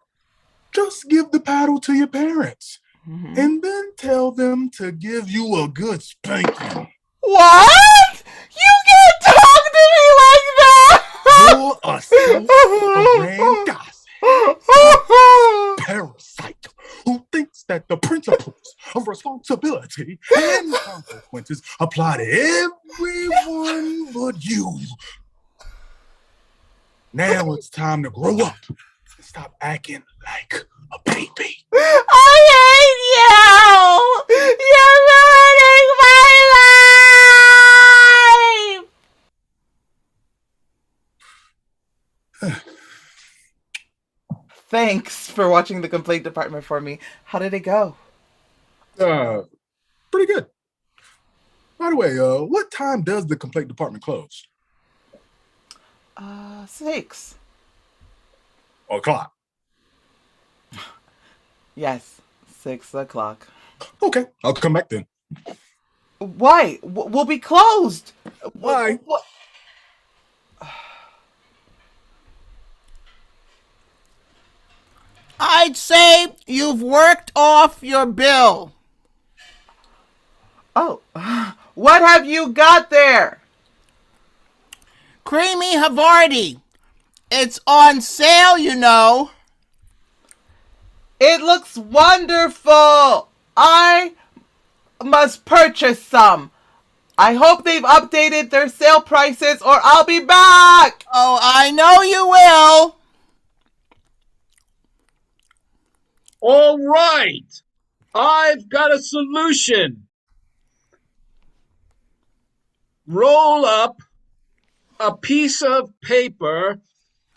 Just give the paddle to your parents. And then tell them to give you a good spanking. What? You can't talk to me like that! You're a self-aggrandizing parasite who thinks that the principles of responsibility and consequences apply to everyone but you. Now it's time to grow up and stop acting like a baby. I hate you! You're ruining my life! Thanks for watching the complaint department for me. How did it go? Pretty good. By the way, what time does the complaint department close? 6. O'clock. Yes, 6 o'clock. Okay, I'll come back then. Why? We'll be closed. Why? What? I'd say you've worked off your bill. Oh, what have you got there? Creamy Havarti. It's on sale, you know. It looks wonderful. I must purchase some. I hope they've updated their sale prices or I'll be back. Oh, I know you will. All right. I've got a solution. Roll up a piece of paper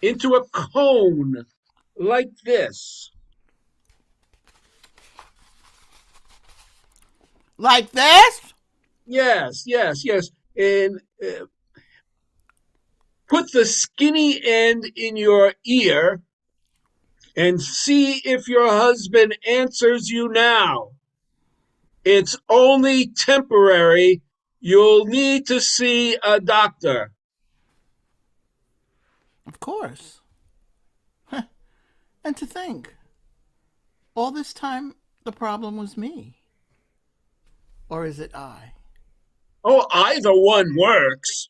into a cone like this. Like this? Yes. And put the skinny end in your ear and see if your husband answers you now. It's only temporary. You'll need to see a doctor. Of course. And to think, all this time the problem was me. Or is it I? Oh, either one works.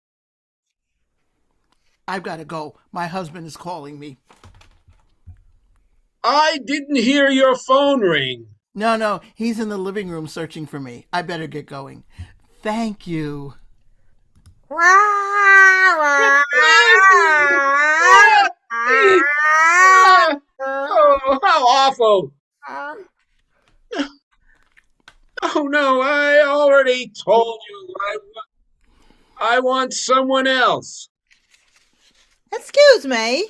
I've got to go. My husband is calling me. I didn't hear your phone ring. No, he's in the living room searching for me. I better get going. Thank you. Oh, how awful. Oh no, I already told you I want someone else. Excuse me.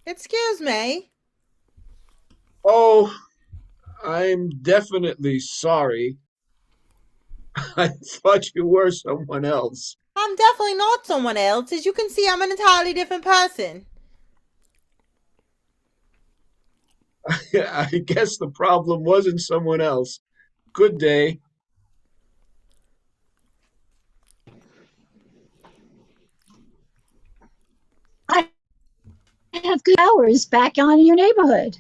Excuse me. Oh, I'm definitely sorry. I thought you were someone else. I'm definitely not someone else. As you can see, I'm an entirely different person. I guess the problem wasn't someone else. Good day. I have good hours back on in your neighborhood.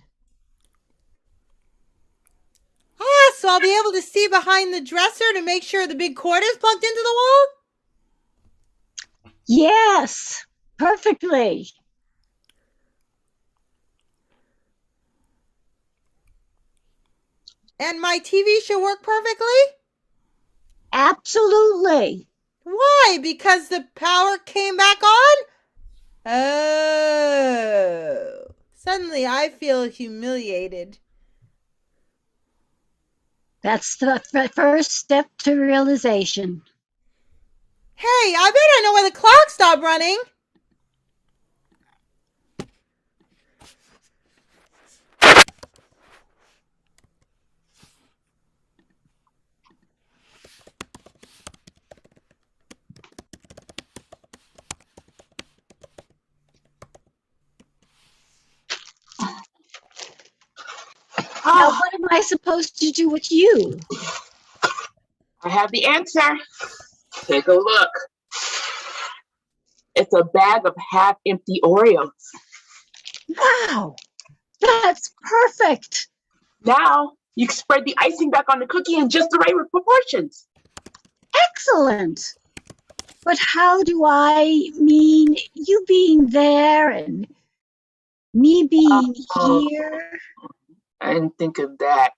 Ah, so I'll be able to see behind the dresser to make sure the big cord is plugged into the wall? Yes, perfectly. And my TV should work perfectly? Absolutely. Why? Because the power came back on? Oh. Suddenly I feel humiliated. That's the first step to realization. Hey, I bet I know why the clock stopped running. Now, what am I supposed to do with you? I have the answer. Take a look. It's a bag of half-empty Oreos. Wow, that's perfect. Now you can spread the icing back on the cookie in just the right proportions. Excellent. But how do I mean you being there and me being here? I didn't think of that.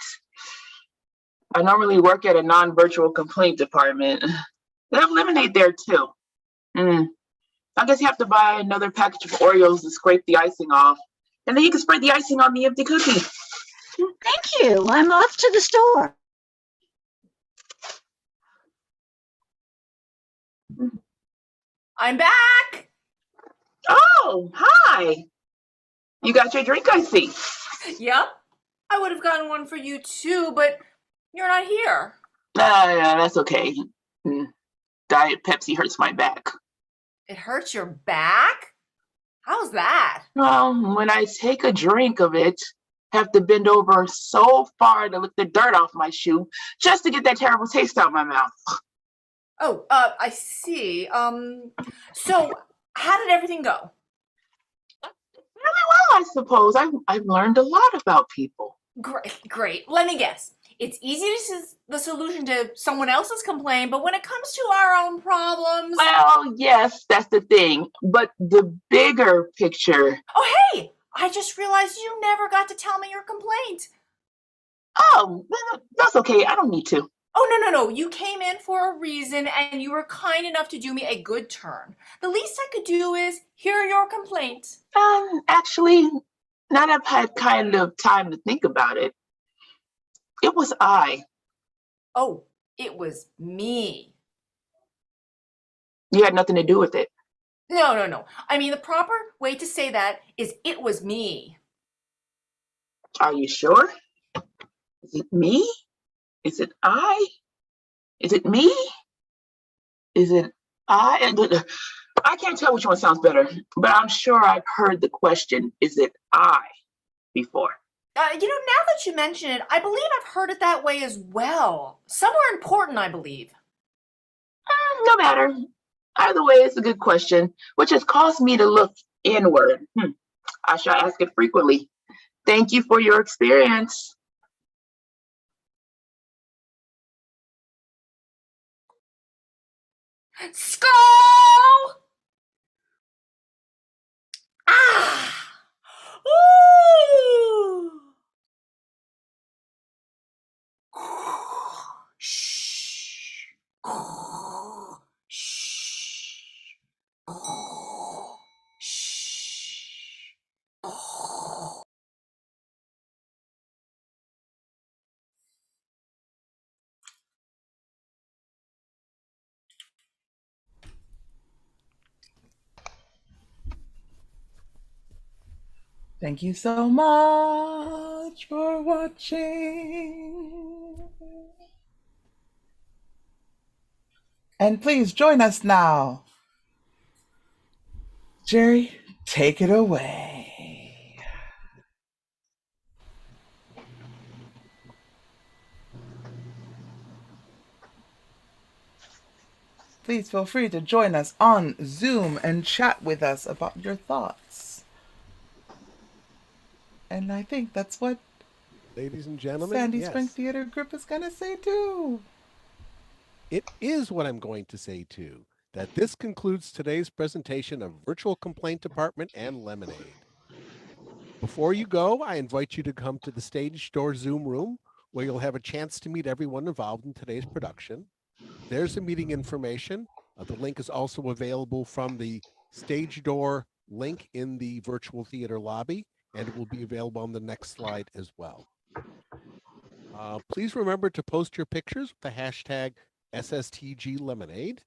I normally work at a non-virtual complaint department. They have lemonade there too. I guess you have to buy another package of Oreos and scrape the icing off. And then you can spread the icing on the empty cookie. Thank you. I'm off to the store. I'm back. Oh, hi. You got your drink, I see. Yep. I would have gotten one for you too, but you're not here. Yeah, that's okay. Diet Pepsi hurts my back. It hurts your back? How's that? Well, when I take a drink of it, I have to bend over so far to lick the dirt off my shoe just to get that terrible taste out of my mouth. Oh, I see. So how did everything go? Really well, I suppose. I've learned a lot about people. Great. Let me guess. It's easy to see the solution to someone else's complaint, but when it comes to our own problems... Well, yes, that's the thing. But the bigger picture... Oh, hey! I just realized you never got to tell me your complaint. Oh, that's okay. I don't need to. Oh, no. You came in for a reason, and you were kind enough to do me a good turn. The least I could do is hear your complaint. Actually, now that I've had kind of time to think about it, it was I. Oh, it was me. You had nothing to do with it. No. I mean, the proper way to say that is it was me. Are you sure? Is it me? Is it I? Is it me? Is it I? I can't tell which one sounds better, but I'm sure I've heard the question, is it I, before. Now that you mention it, I believe I've heard it that way as well. Somewhere important, I believe. No matter. Either way, it's a good question, which has caused me to look inward. I shall ask it frequently. Thank you for your experience. Skull! Ah! Ooh! Shh. Shh. Thank you so much for watching. And please join us now. Jerry, take it away. Please feel free to join us on Zoom and chat with us about your thoughts. And I think that's what Ladies and gentlemen, Sandy yes, Spring Theater Group is going to say too. it is what I'm going to say too. That this concludes today's presentation of Virtual Complaint Department and Lemonade. Before you go, I invite you to come to the Stage Door Zoom room where you'll have a chance to meet everyone involved in today's production. There's the meeting information. The link is also available from the Stage Door link in the virtual theater lobby, and it will be available on the next slide as well. Please remember to post your pictures with the hashtag SSTGLemonade.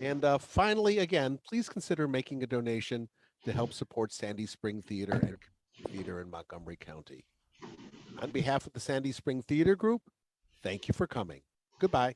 And finally, again, please consider making a donation to help support Sandy Spring Theater and Theater in Montgomery County. On behalf of the Sandy Spring Theater Group, thank you for coming. Goodbye.